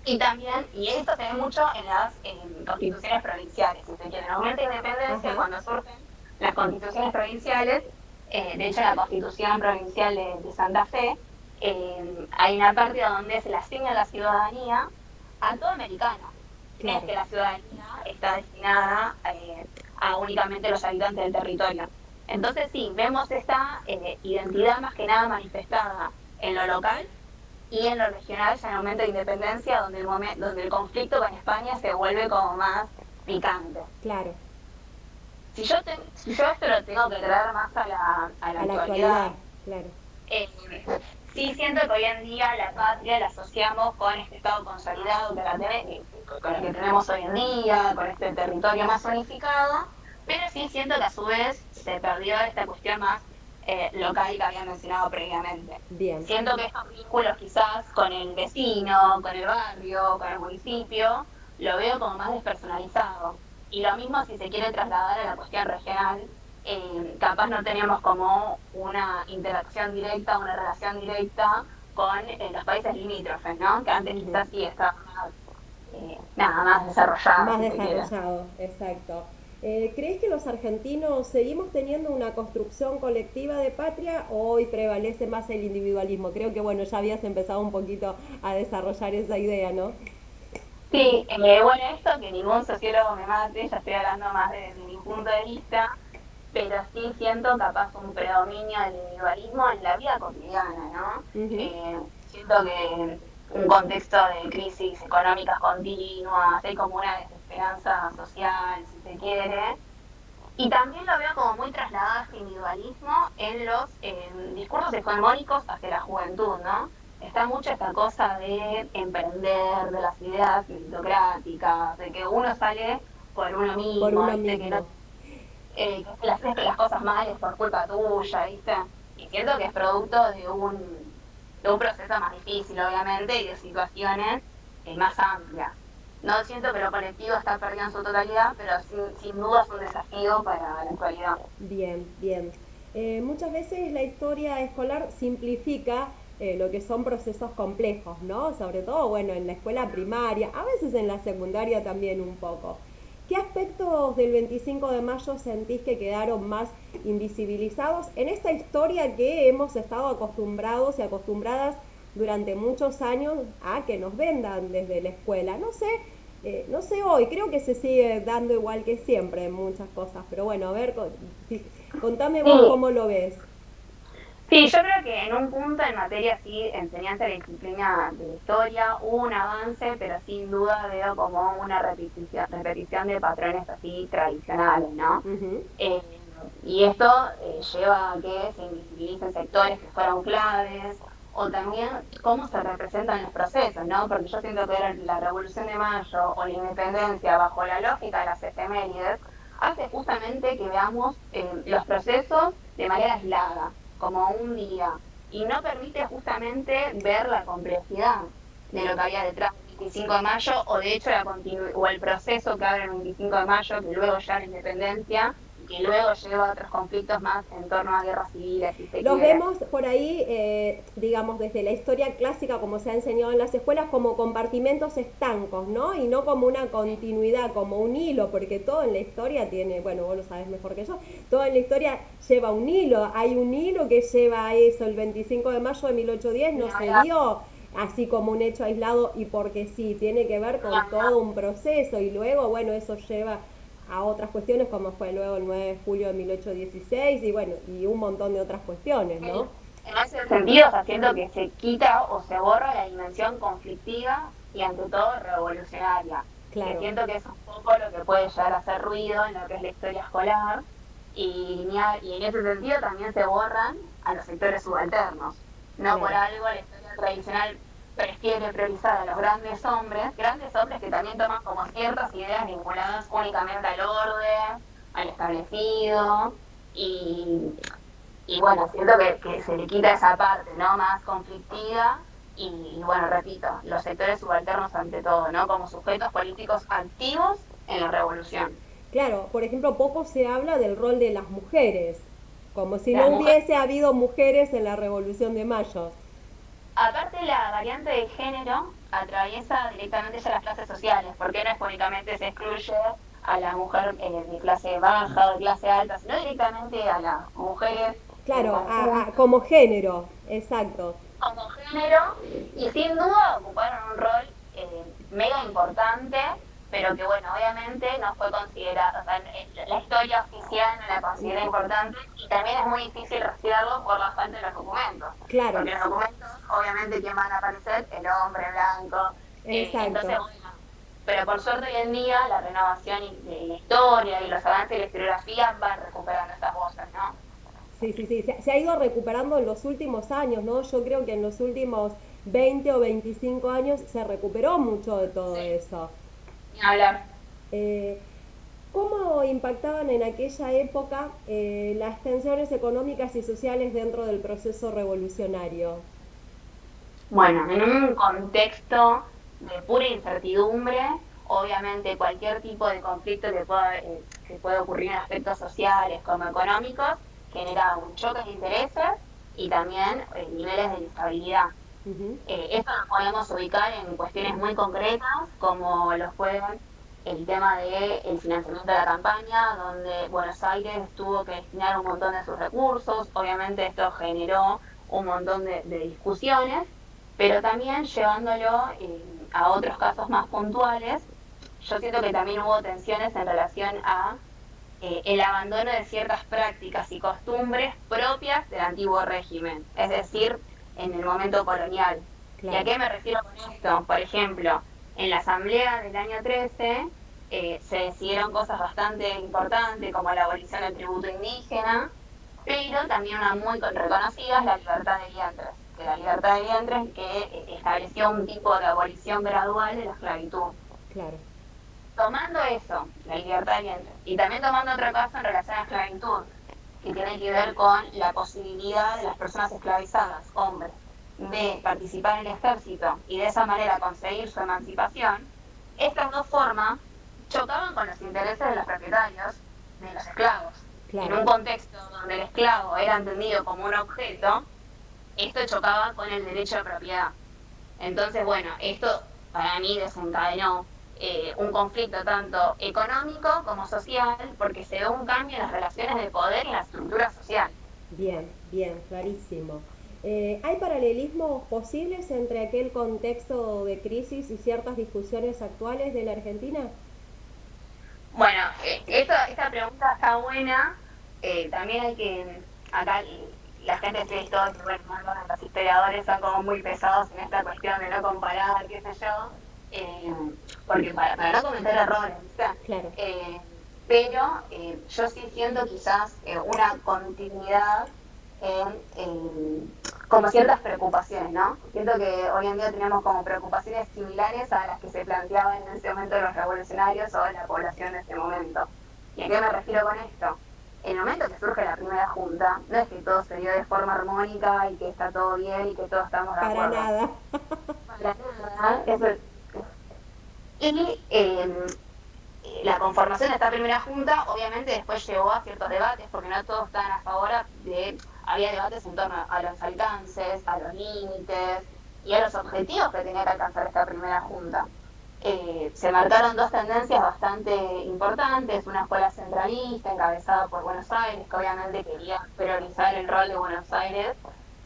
y también, y esto se ve mucho en las constituciones provinciales, si se quiere. En el momento de independencia, cuando surgen las constituciones provinciales, de hecho la constitución provincial de Santa Fe, hay una parte donde se le asigna la ciudadanía a todo americano. Claro. Es que la ciudadanía está destinada a únicamente los habitantes del territorio. Entonces sí, vemos esta identidad más que nada manifestada en lo local y en lo regional, ya en el momento de independencia, donde el conflicto con España se vuelve como más picante. Claro. Si yo esto lo tengo que traer más a la actualidad, claro. Sí siento que hoy en día la patria la asociamos con este Estado consolidado con el que tenemos hoy en día, con este territorio más unificado, pero sí siento que a su vez se perdió esta cuestión más local que había mencionado previamente. Bien. Siento que estos vínculos quizás con el vecino, con el barrio, con el municipio, lo veo como más despersonalizado. Y lo mismo si se quiere trasladar a la cuestión regional, capaz no tenemos como una interacción directa, una relación directa con los países limítrofes, ¿no? Que antes quizás sí estaba más desarrollado. Más desarrollado, exacto. ¿Crees que los argentinos seguimos teniendo una construcción colectiva de patria o hoy prevalece más el individualismo? Creo que, bueno, ya habías empezado un poquito a desarrollar esa idea, ¿no? Sí, bueno, esto que ningún sociólogo me mate, ya estoy hablando más desde mi punto de vista, pero sí siento capaz un predominio del individualismo en la vida cotidiana, ¿no? Siento que un contexto de crisis económicas continuas, hay como una desesperanza social, si se quiere, y también lo veo como muy trasladado este individualismo en los discursos hegemónicos hacia la juventud, ¿no? Está mucho esta cosa de emprender, de las ideas meritocráticas, de que uno sale por uno mismo, que le haces las cosas mal es por culpa tuya, ¿viste? Y siento que es producto de un proceso más difícil, obviamente, y de situaciones más amplias. No siento que lo colectivo está perdido en su totalidad, pero sin duda es un desafío para la actualidad. Bien, bien. Muchas veces la historia escolar simplifica lo que son procesos complejos, ¿no? Sobre todo, bueno, en la escuela primaria, a veces en la secundaria también un poco. ¿Qué aspectos del 25 de mayo sentís que quedaron más invisibilizados en esta historia que hemos estado acostumbrados y acostumbradas durante muchos años a que nos vendan desde la escuela? No sé hoy, creo que se sigue dando igual que siempre en muchas cosas, pero bueno, a ver, contame vos cómo lo ves. Sí, yo creo que en un punto en materia así, enseñanza de disciplina de historia, hubo un avance, pero sin duda veo como una repetición de patrones así tradicionales, ¿no? Y esto lleva a que se invisibilicen sectores que fueron claves, o también cómo se representan los procesos, ¿no? Porque yo siento que la Revolución de Mayo o la Independencia, bajo la lógica de las efemérides, hace justamente que veamos los procesos de manera aislada, como un día, y no permite justamente ver la complejidad de lo que había detrás del 25 de mayo, o de hecho o el proceso que abre el 25 de mayo, que luego ya la independencia, que luego lleva a otros conflictos más en torno a guerras civiles. Los vemos por ahí, digamos, desde la historia clásica, como se ha enseñado en las escuelas, como compartimentos estancos, ¿no? Y no como una continuidad, como un hilo, porque todo en la historia tiene, bueno, vos lo sabés mejor que yo, todo en la historia lleva un hilo. Hay un hilo que lleva a eso. El 25 de mayo de 1810 no se dio así como un hecho aislado y porque sí, tiene que ver con todo un proceso, y luego, bueno, eso lleva a otras cuestiones, como fue luego el 9 de julio de 1816 y bueno, y un montón de otras cuestiones, ¿no? En ese sentido, siento que se quita o se borra la dimensión conflictiva y ante todo revolucionaria. Claro. Que siento que es un poco lo que puede llegar a hacer ruido en lo que es la historia escolar, y en ese sentido también se borran a los sectores subalternos. No por algo la historia tradicional prefiere priorizar a los grandes hombres que también toman como ciertas ideas vinculadas únicamente al orden, al establecido, y bueno, siento que se le quita esa parte, ¿no? Más conflictiva, y bueno, repito, los sectores subalternos ante todo, ¿no? Como sujetos políticos activos en la revolución. Claro, por ejemplo, poco se habla del rol de las mujeres, como si Las no mujeres, hubiese habido mujeres en la Revolución de Mayo. aparte la variante de género atraviesa directamente ya las clases sociales, porque no es únicamente se excluye a la mujer de clase baja o de clase alta, sino directamente a las mujeres en Claro, conjunto como género, exacto. como género, y sin duda ocuparon un rol mega importante, pero que bueno, obviamente no fue considerado, o sea, la historia oficial no la considera importante, y también es muy difícil rastrearlo por la falta de los documentos. Claro. Porque los documentos, obviamente, ¿quién van a aparecer? El hombre blanco. Exacto. Entonces, bueno, pero por suerte hoy en día la renovación de la historia y los avances de la historiografía van recuperando estas voces, ¿no? Sí, sí, sí, se ha ido recuperando en los últimos años, ¿no? Yo creo que en los últimos 20 o 25 años se recuperó mucho de todo eso. Ni hablar. Eh, ¿Cómo impactaban en aquella época las tensiones económicas y sociales dentro del proceso revolucionario? Bueno, en un contexto de pura incertidumbre, obviamente cualquier tipo de conflicto que pueda ocurrir en aspectos sociales como económicos genera un choque de intereses y también niveles de inestabilidad. Ujú. Esto lo podemos ubicar en cuestiones muy concretas, como lo fue el tema del financiamiento de la campaña, donde Buenos Aires tuvo que destinar un montón de sus recursos. Obviamente esto generó un montón de discusiones, pero también llevándolo a otros casos más puntuales, yo siento que también hubo tensiones en relación a el abandono de ciertas prácticas y costumbres propias del antiguo régimen, es decir, en el momento colonial. ¿Y a Claro. qué me refiero con esto? Por ejemplo, en la asamblea del año 13 se decidieron cosas bastante importantes como la abolición del tributo indígena, pero también una muy reconocida es la libertad de vientres, que la libertad de vientres que estableció un tipo de abolición gradual de la esclavitud. Claro. Tomando eso, la libertad de vientre, y también tomando otro caso en relación a la esclavitud, que tiene que ver con la posibilidad de las personas esclavizadas, hombres, de participar en el ejército y de esa manera conseguir su emancipación, estas dos formas chocaban con los intereses de los propietarios de los esclavos. Claro. En un contexto donde el esclavo era entendido como un objeto, esto chocaba con el derecho de propiedad. Entonces, bueno, esto para mí desencadenó un conflicto tanto económico como social, porque se ve un cambio en las relaciones de poder y en la estructura social. Bien, bien, clarísimo. ¿Hay paralelismos posibles entre aquel contexto de crisis y ciertas discusiones actuales de la Argentina? Bueno, esta pregunta está buena. También hay que, acá la gente estudia historia, bueno, los historiadores son como muy pesados en esta cuestión de no comparar, qué sé yo, porque para no cometer errores, ¿viste? Claro. Pero yo sí siento quizás una continuidad como ciertas preocupaciones, ¿no? Siento que hoy en día tenemos como preocupaciones similares a las que se planteaban en ese momento los revolucionarios o la población de ese momento. ¿Y a qué me refiero con esto? En el momento que surge la primera junta, no es que todo se dio de forma armónica y que está todo bien y que todos estamos de Para acuerdo. nada. Para nada. Y la conformación de esta primera junta obviamente después llevó a ciertos debates, porque no todos estaban a favor había debates en torno a los alcances, a los límites y a los objetivos que tenía que alcanzar esta primera junta. Se marcaron dos tendencias bastante importantes, una escuela centralista encabezada por Buenos Aires, que obviamente quería priorizar el rol de Buenos Aires,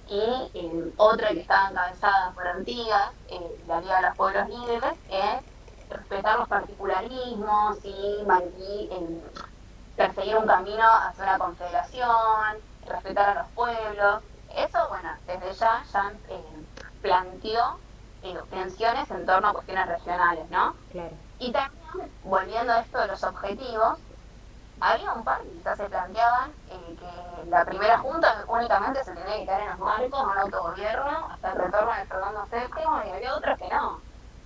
y otra que estaba encabezada por Artigas, la Liga de los Pueblos Libres, respetar los particularismos y perseguir un camino hacia una confederación, respetar a los pueblos. Eso, bueno, desde ya planteó tensiones en torno a cuestiones regionales, ¿no? Claro. Y también, volviendo a esto de los objetivos, había un par que quizás se planteaban que la primera junta únicamente se tenía que quedar en los marcos, un autogobierno, hasta el retorno de Fernando VII, y había otros que no.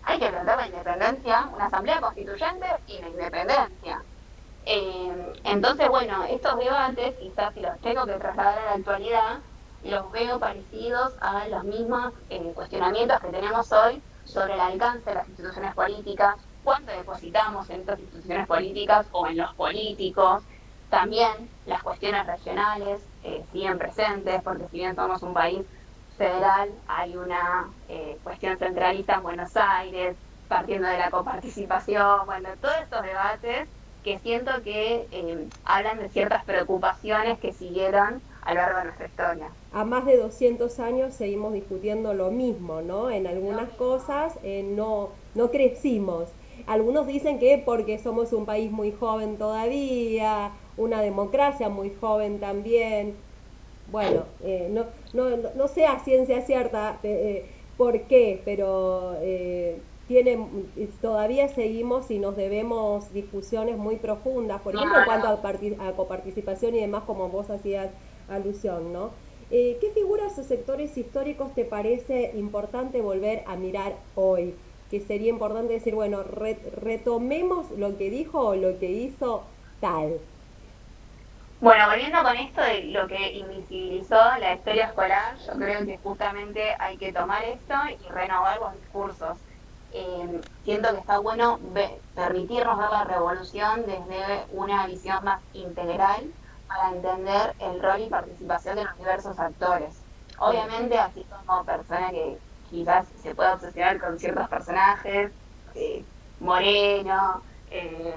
Hay que plantear la independencia, una asamblea constituyente y la independencia. Entonces, bueno, estos debates, quizás si los tengo que trasladar a la actualidad, los veo parecidos a los mismos cuestionamientos que tenemos hoy sobre el alcance de las instituciones políticas, cuánto depositamos en estas instituciones políticas o en los políticos. También las cuestiones regionales siguen presentes, porque si bien somos un país federal, hay una cuestión centralista en Buenos Aires, partiendo de la coparticipación, bueno, todos estos debates que siento que hablan de ciertas preocupaciones que siguieron a lo largo de nuestra historia. A más de 200 años seguimos discutiendo lo mismo, ¿no? En algunas cosas no crecimos. Algunos dicen que porque somos un país muy joven todavía, una democracia muy joven también. Bueno, no sé a ciencia cierta por qué, pero todavía seguimos y nos debemos discusiones muy profundas, por ejemplo, en cuanto a coparticipación y demás, como vos hacías alusión, ¿no? ¿Qué figuras o sectores históricos te parece importante volver a mirar hoy? Que sería importante decir, bueno, retomemos lo que dijo o lo que hizo tal. Bueno, volviendo con esto de lo que invisibilizó la historia escolar, yo creo que justamente hay que tomar esto y renovar los discursos. Siento que está bueno permitirnos ver la revolución desde una visión más integral para entender el rol y participación de los diversos actores. Obviamente, así como persona que quizás se pueda obsesionar con ciertos personajes, Moreno,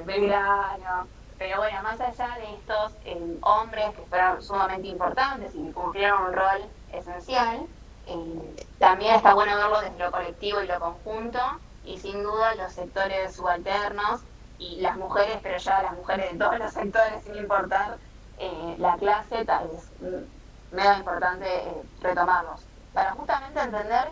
Belgrano, pero bueno, más allá de estos hombres que fueron sumamente importantes y cumplieron un rol esencial, también está bueno verlo desde lo colectivo y lo conjunto, y sin duda los sectores subalternos y las mujeres, pero ya las mujeres de todos los sectores, sin importar la clase, tal vez mega importante retomarlos, para justamente entender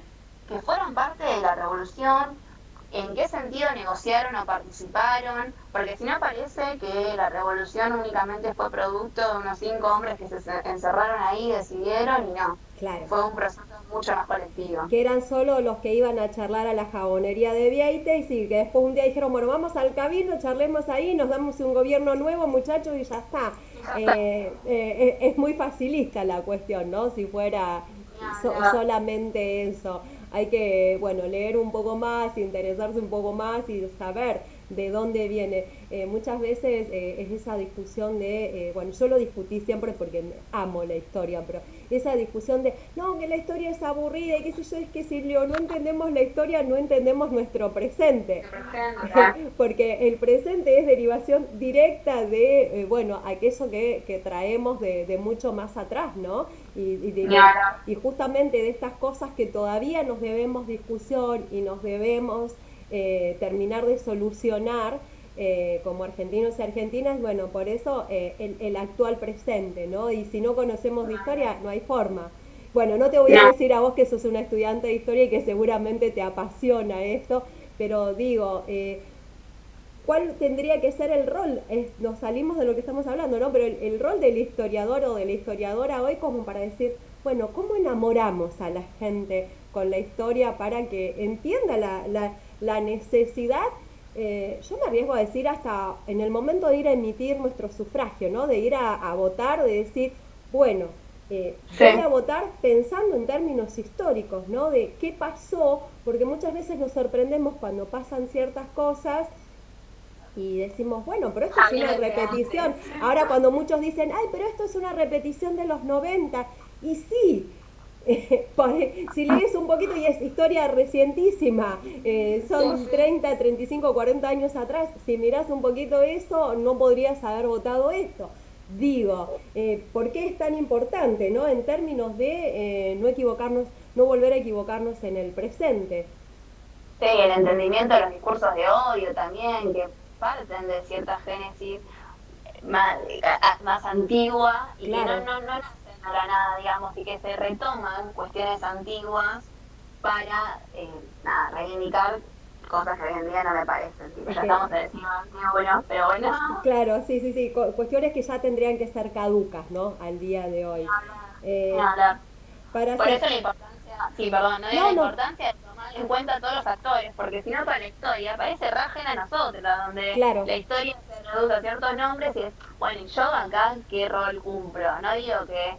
que fueron parte de la revolución, en qué sentido negociaron o participaron, porque si no parece que la revolución únicamente fue producto de unos 5 hombres que se encerraron ahí, decidieron y no. Claro. Fue un proceso mucho más colectivo. Que eran solo los que iban a charlar a la jabonería de Vieite y sí, que después un día dijeron, bueno, vamos al cabildo, charlemos ahí, nos damos un gobierno nuevo, muchachos, y ya está. Es muy facilista la cuestión, ¿no? Si fuera solamente eso. Hay que, bueno, leer un poco más, interesarse un poco más y saber de dónde viene. Muchas veces es esa discusión de, bueno, yo lo discutí siempre porque amo la historia, pero esa discusión de, no, que la historia es aburrida y qué sé yo, es que si no entendemos la historia, no entendemos nuestro presente. Porque el presente es derivación directa de, bueno, aquello que traemos de mucho más atrás, ¿no? Y justamente de estas cosas que todavía nos debemos discusión y nos debemos terminar de solucionar como argentinos y argentinas, bueno, por eso el actual presente, ¿no? Y si no conocemos de historia, no hay forma. Bueno, no te voy a decir a vos que sos una estudiante de historia y que seguramente te apasiona esto, pero digo, ¿cuál tendría que ser el rol? Nos salimos de lo que estamos hablando, ¿no? Pero el rol del historiador o de la historiadora hoy como para decir, bueno, ¿cómo enamoramos a la gente con la historia para que entienda la necesidad? Yo me arriesgo a decir hasta en el momento de ir a emitir nuestro sufragio, ¿no? De ir a votar, de decir, bueno, voy a votar pensando en términos históricos, ¿no? De qué pasó, porque muchas veces nos sorprendemos cuando pasan ciertas cosas y decimos, bueno, pero esto es una repetición. Ahora cuando muchos dicen, ay, pero esto es una repetición de los 90, y sí, si lees un poquito y es historia recientísima, son 30, 35, 40 años atrás, si mirás un poquito eso, no podrías haber votado esto. Digo, ¿por qué es tan importante, ¿no? En términos de no equivocarnos, no volver a equivocarnos en el presente. Sí, el entendimiento de los discursos de odio también, que parten de cierta génesis más antigua y claro, que no nacen de la nada, digamos, y que se retoman cuestiones antiguas para reivindicar cosas que hoy en día no me parecen. Tipo, Es ya que- estamos en el siglo XXI, pero bueno. Claro, sí. Cuestiones que ya tendrían que ser caducas, ¿no? Al día de hoy. Ni Eh, hablar. para Por hacer... eso la importancia, sí, perdón, no, No, la no. importancia de tomar en cuenta a todos los actores, porque si no toda la historia parece re ajena a nosotros, donde Claro. la historia se reduce a ciertos nombres y es, bueno, ¿y yo acá qué rol cumplo? No digo que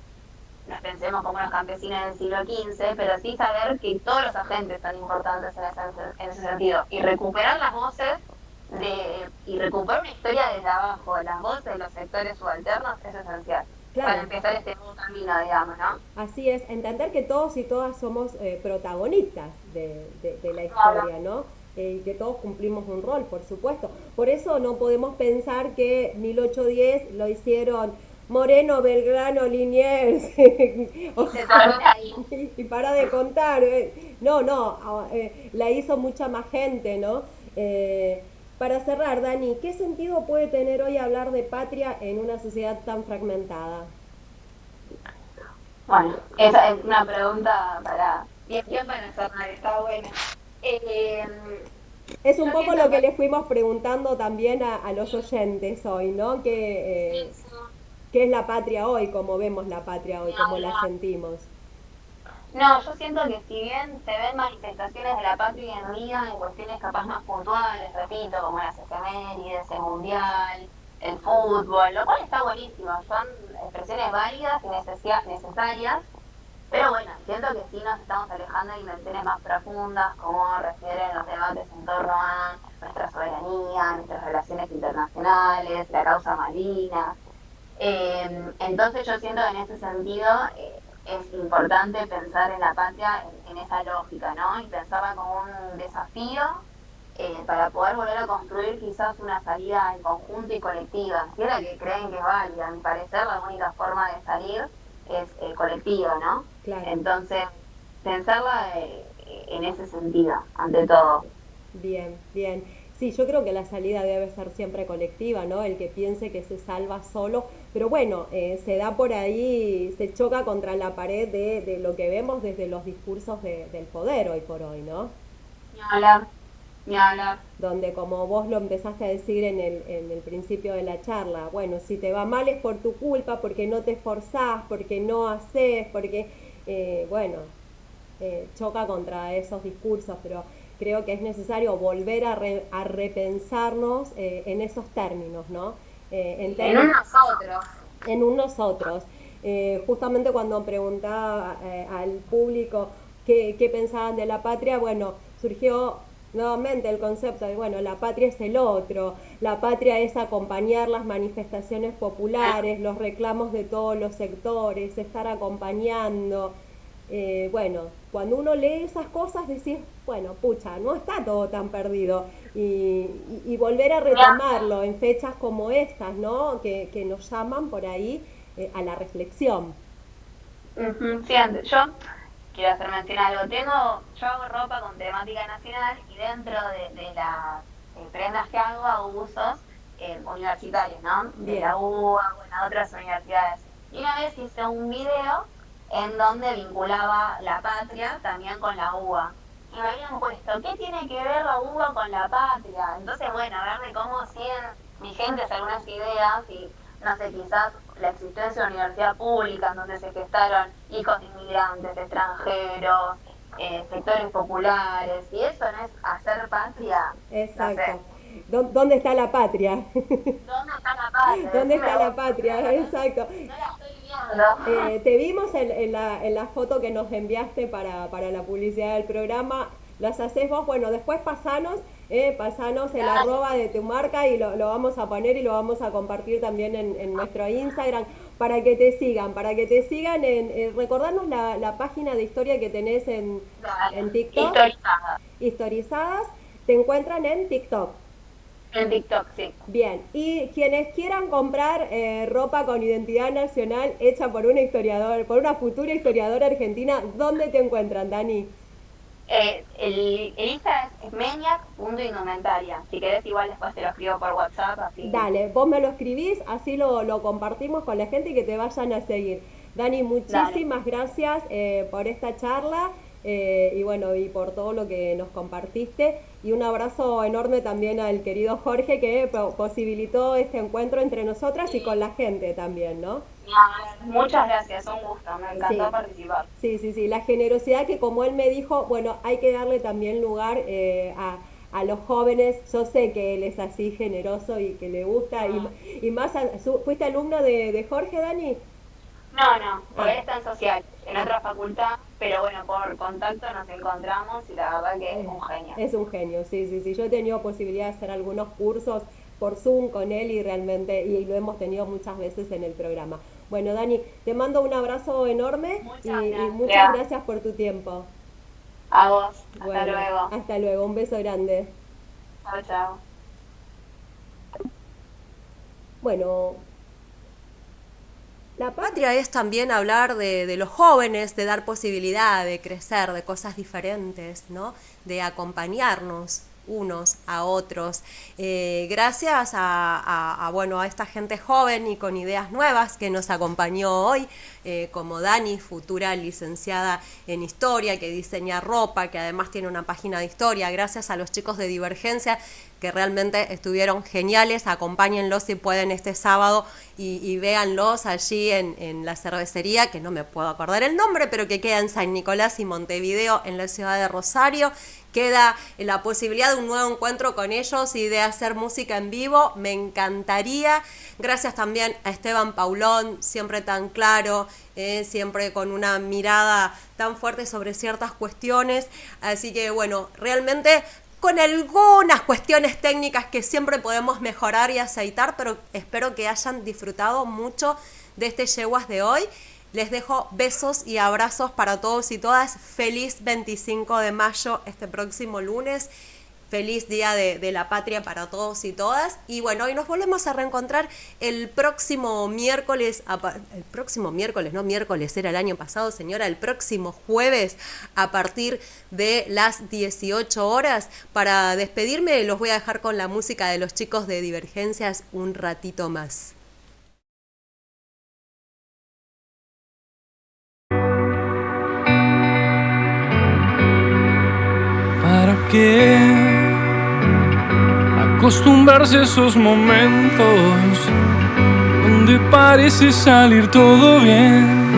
nos pensemos como los campesinos del siglo XV, pero sí saber que todos los agentes son importantes en ese sentido, y recuperar las voces y recuperar una historia desde abajo, las voces de los sectores subalternos es esencial. Claro. Para empezar este nuevo camino, digamos, ¿no? Así es, entender que todos y todas somos protagonistas de la historia, ¿no? Y que todos cumplimos un rol, por supuesto. Por eso no podemos pensar que 1810 lo hicieron Moreno, Belgrano, Liniers, o Se sea, termina ahí. y para de contar. No, la hizo mucha más gente, ¿no? Para cerrar, Dani, ¿qué sentido puede tener hoy hablar de patria en una sociedad tan fragmentada? Bueno, esa es una pregunta bien para cerrar, está buena. Es un Yo poco siento lo que que- le fuimos preguntando también a los oyentes hoy, ¿no? ¿Qué es la patria hoy? ¿Cómo vemos la patria hoy? ¿Cómo la sentimos? No, yo siento que si bien se ven manifestaciones de la patria hoy en día en cuestiones capaz más puntuales, repito, como las efemérides, el mundial, el fútbol, lo cual está buenísimo, son expresiones válidas y necesarias, pero bueno, siento que sí nos estamos alejando de dimensiones más profundas, como refieren los debates en torno a nuestra soberanía, nuestras relaciones internacionales, la causa Malvinas. Entonces yo siento que en ese sentido es importante pensar en la patria en esa lógica, ¿no? Y pensarla como un desafío para poder volver a construir quizás una salida en conjunto y colectiva, si es la que creen que es válida. A mi parecer la única forma de salir es colectiva, ¿no? Claro. Entonces, pensarla en ese sentido, ante todo. Bien. Sí, yo creo que la salida debe ser siempre colectiva, ¿no? El que piense que se salva solo, pero bueno, se da por ahí, se choca contra la pared de lo que vemos desde los discursos del poder hoy por hoy, ¿no? Ni hablar. Donde como vos lo empezaste a decir en el principio de la charla, bueno, si te va mal es por tu culpa, porque no te esforzás, porque no haces, porque, choca contra esos discursos, pero creo que es necesario volver a repensarnos en esos términos, ¿no? En un nosotros. En un nosotros. Justamente cuando preguntaba al público qué pensaban de la patria, bueno, surgió nuevamente el concepto de, bueno, la patria es el otro, la patria es acompañar las manifestaciones populares, los reclamos de todos los sectores, estar acompañando. Cuando uno lee esas cosas decís, bueno, pucha, no está todo tan perdido y volver a retomarlo en fechas como estas, ¿no? Que nos llaman por ahí a la reflexión. Sí, yo quiero hacer mención a algo. Yo hago ropa con temática nacional y dentro de las prendas que hago usos universitarios, ¿no? De Bien. la UBA, bueno, otras universidades. Y una vez hice un video en donde vinculaba la patria también con la UBA. Y me habían puesto, ¿qué tiene que ver la UBA con la patria? Entonces, bueno, a ver de cómo siguen vigentes algunas ideas y, no sé, quizás la existencia de una universidad pública en donde se gestaron hijos de inmigrantes, extranjeros, sectores populares, y eso no es hacer patria. Exacto. No sé. ¿Dónde está la patria? ¿Dónde está la patria? ¿Dónde está Decime la vos. patria? Exacto. No la estoy viendo. Te vimos en la foto que nos enviaste para la publicidad del programa. Las haces vos, bueno, después pasanos el arroba de tu marca y lo vamos a poner y lo vamos a compartir también en nuestro Instagram para que te sigan, recordarnos la página de historia que tenés en TikTok. Historizadas, te encuentran en TikTok. En TikTok, sí. Bien, y quienes quieran comprar ropa con identidad nacional hecha por una futura historiadora argentina, ¿dónde te encuentran, Dani? El Instagram es maniac.indumentaria. Si querés, igual después te lo escribo por WhatsApp. Así. Dale, vos me lo escribís, así lo compartimos con la gente y que te vayan a seguir. Dani, muchísimas gracias por esta charla. y bueno, y por todo lo que nos compartiste. Y un abrazo enorme también al querido Jorge que posibilitó este encuentro entre nosotras y con la gente también, ¿no? Muchas gracias, un gusto, me encantó participar. Sí, la generosidad que como él me dijo, bueno, hay que darle también lugar a los jóvenes. Yo sé que él es así generoso y que le gusta, y más, ¿fuiste alumno de Jorge, Dani? No, porque él está en social, en otra facultad, pero bueno, por contacto nos encontramos y la verdad que es un genio. Es un genio, sí. Yo he tenido posibilidad de hacer algunos cursos por Zoom con él y realmente, y lo hemos tenido muchas veces en el programa. Bueno, Dani, te mando un abrazo enorme y muchas gracias por tu tiempo. A vos, bueno, hasta luego. Hasta luego, un beso grande. Chao. Bueno, la patria es también hablar de los jóvenes, de dar posibilidad, de crecer, de cosas diferentes, ¿no? De acompañarnos unos a otros. Gracias a esta gente joven y con ideas nuevas que nos acompañó hoy, como Dani, futura licenciada en Historia, que diseña ropa, que además tiene una página de historia. Gracias a los chicos de Divergencia, que realmente estuvieron geniales. Acompáñenlos si pueden este sábado y véanlos allí en la cervecería, que no me puedo acordar el nombre, pero que queda en San Nicolás y Montevideo, en la ciudad de Rosario. Queda la posibilidad de un nuevo encuentro con ellos y de hacer música en vivo. Me encantaría. Gracias también a Esteban Paulón, siempre tan claro, siempre con una mirada tan fuerte sobre ciertas cuestiones. Así que bueno, realmente con algunas cuestiones técnicas que siempre podemos mejorar y aceitar, pero espero que hayan disfrutado mucho de este Yeguas de hoy. Les dejo besos y abrazos para todos y todas. Feliz 25 de mayo este próximo lunes. Feliz Día de la Patria para todos y todas. Y bueno, hoy nos volvemos a reencontrar el próximo miércoles. El próximo miércoles, no miércoles, era el año pasado, señora. El próximo jueves a partir de las 18 horas. Para despedirme los voy a dejar con la música de los chicos de Divergencias un ratito más. ¿Para qué acostumbrarse a esos momentos donde parece salir todo bien?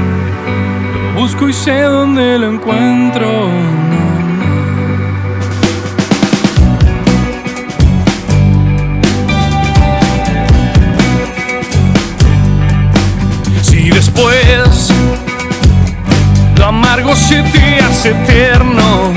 Lo busco y sé dónde lo encuentro. Si después lo amargo se te hace eterno,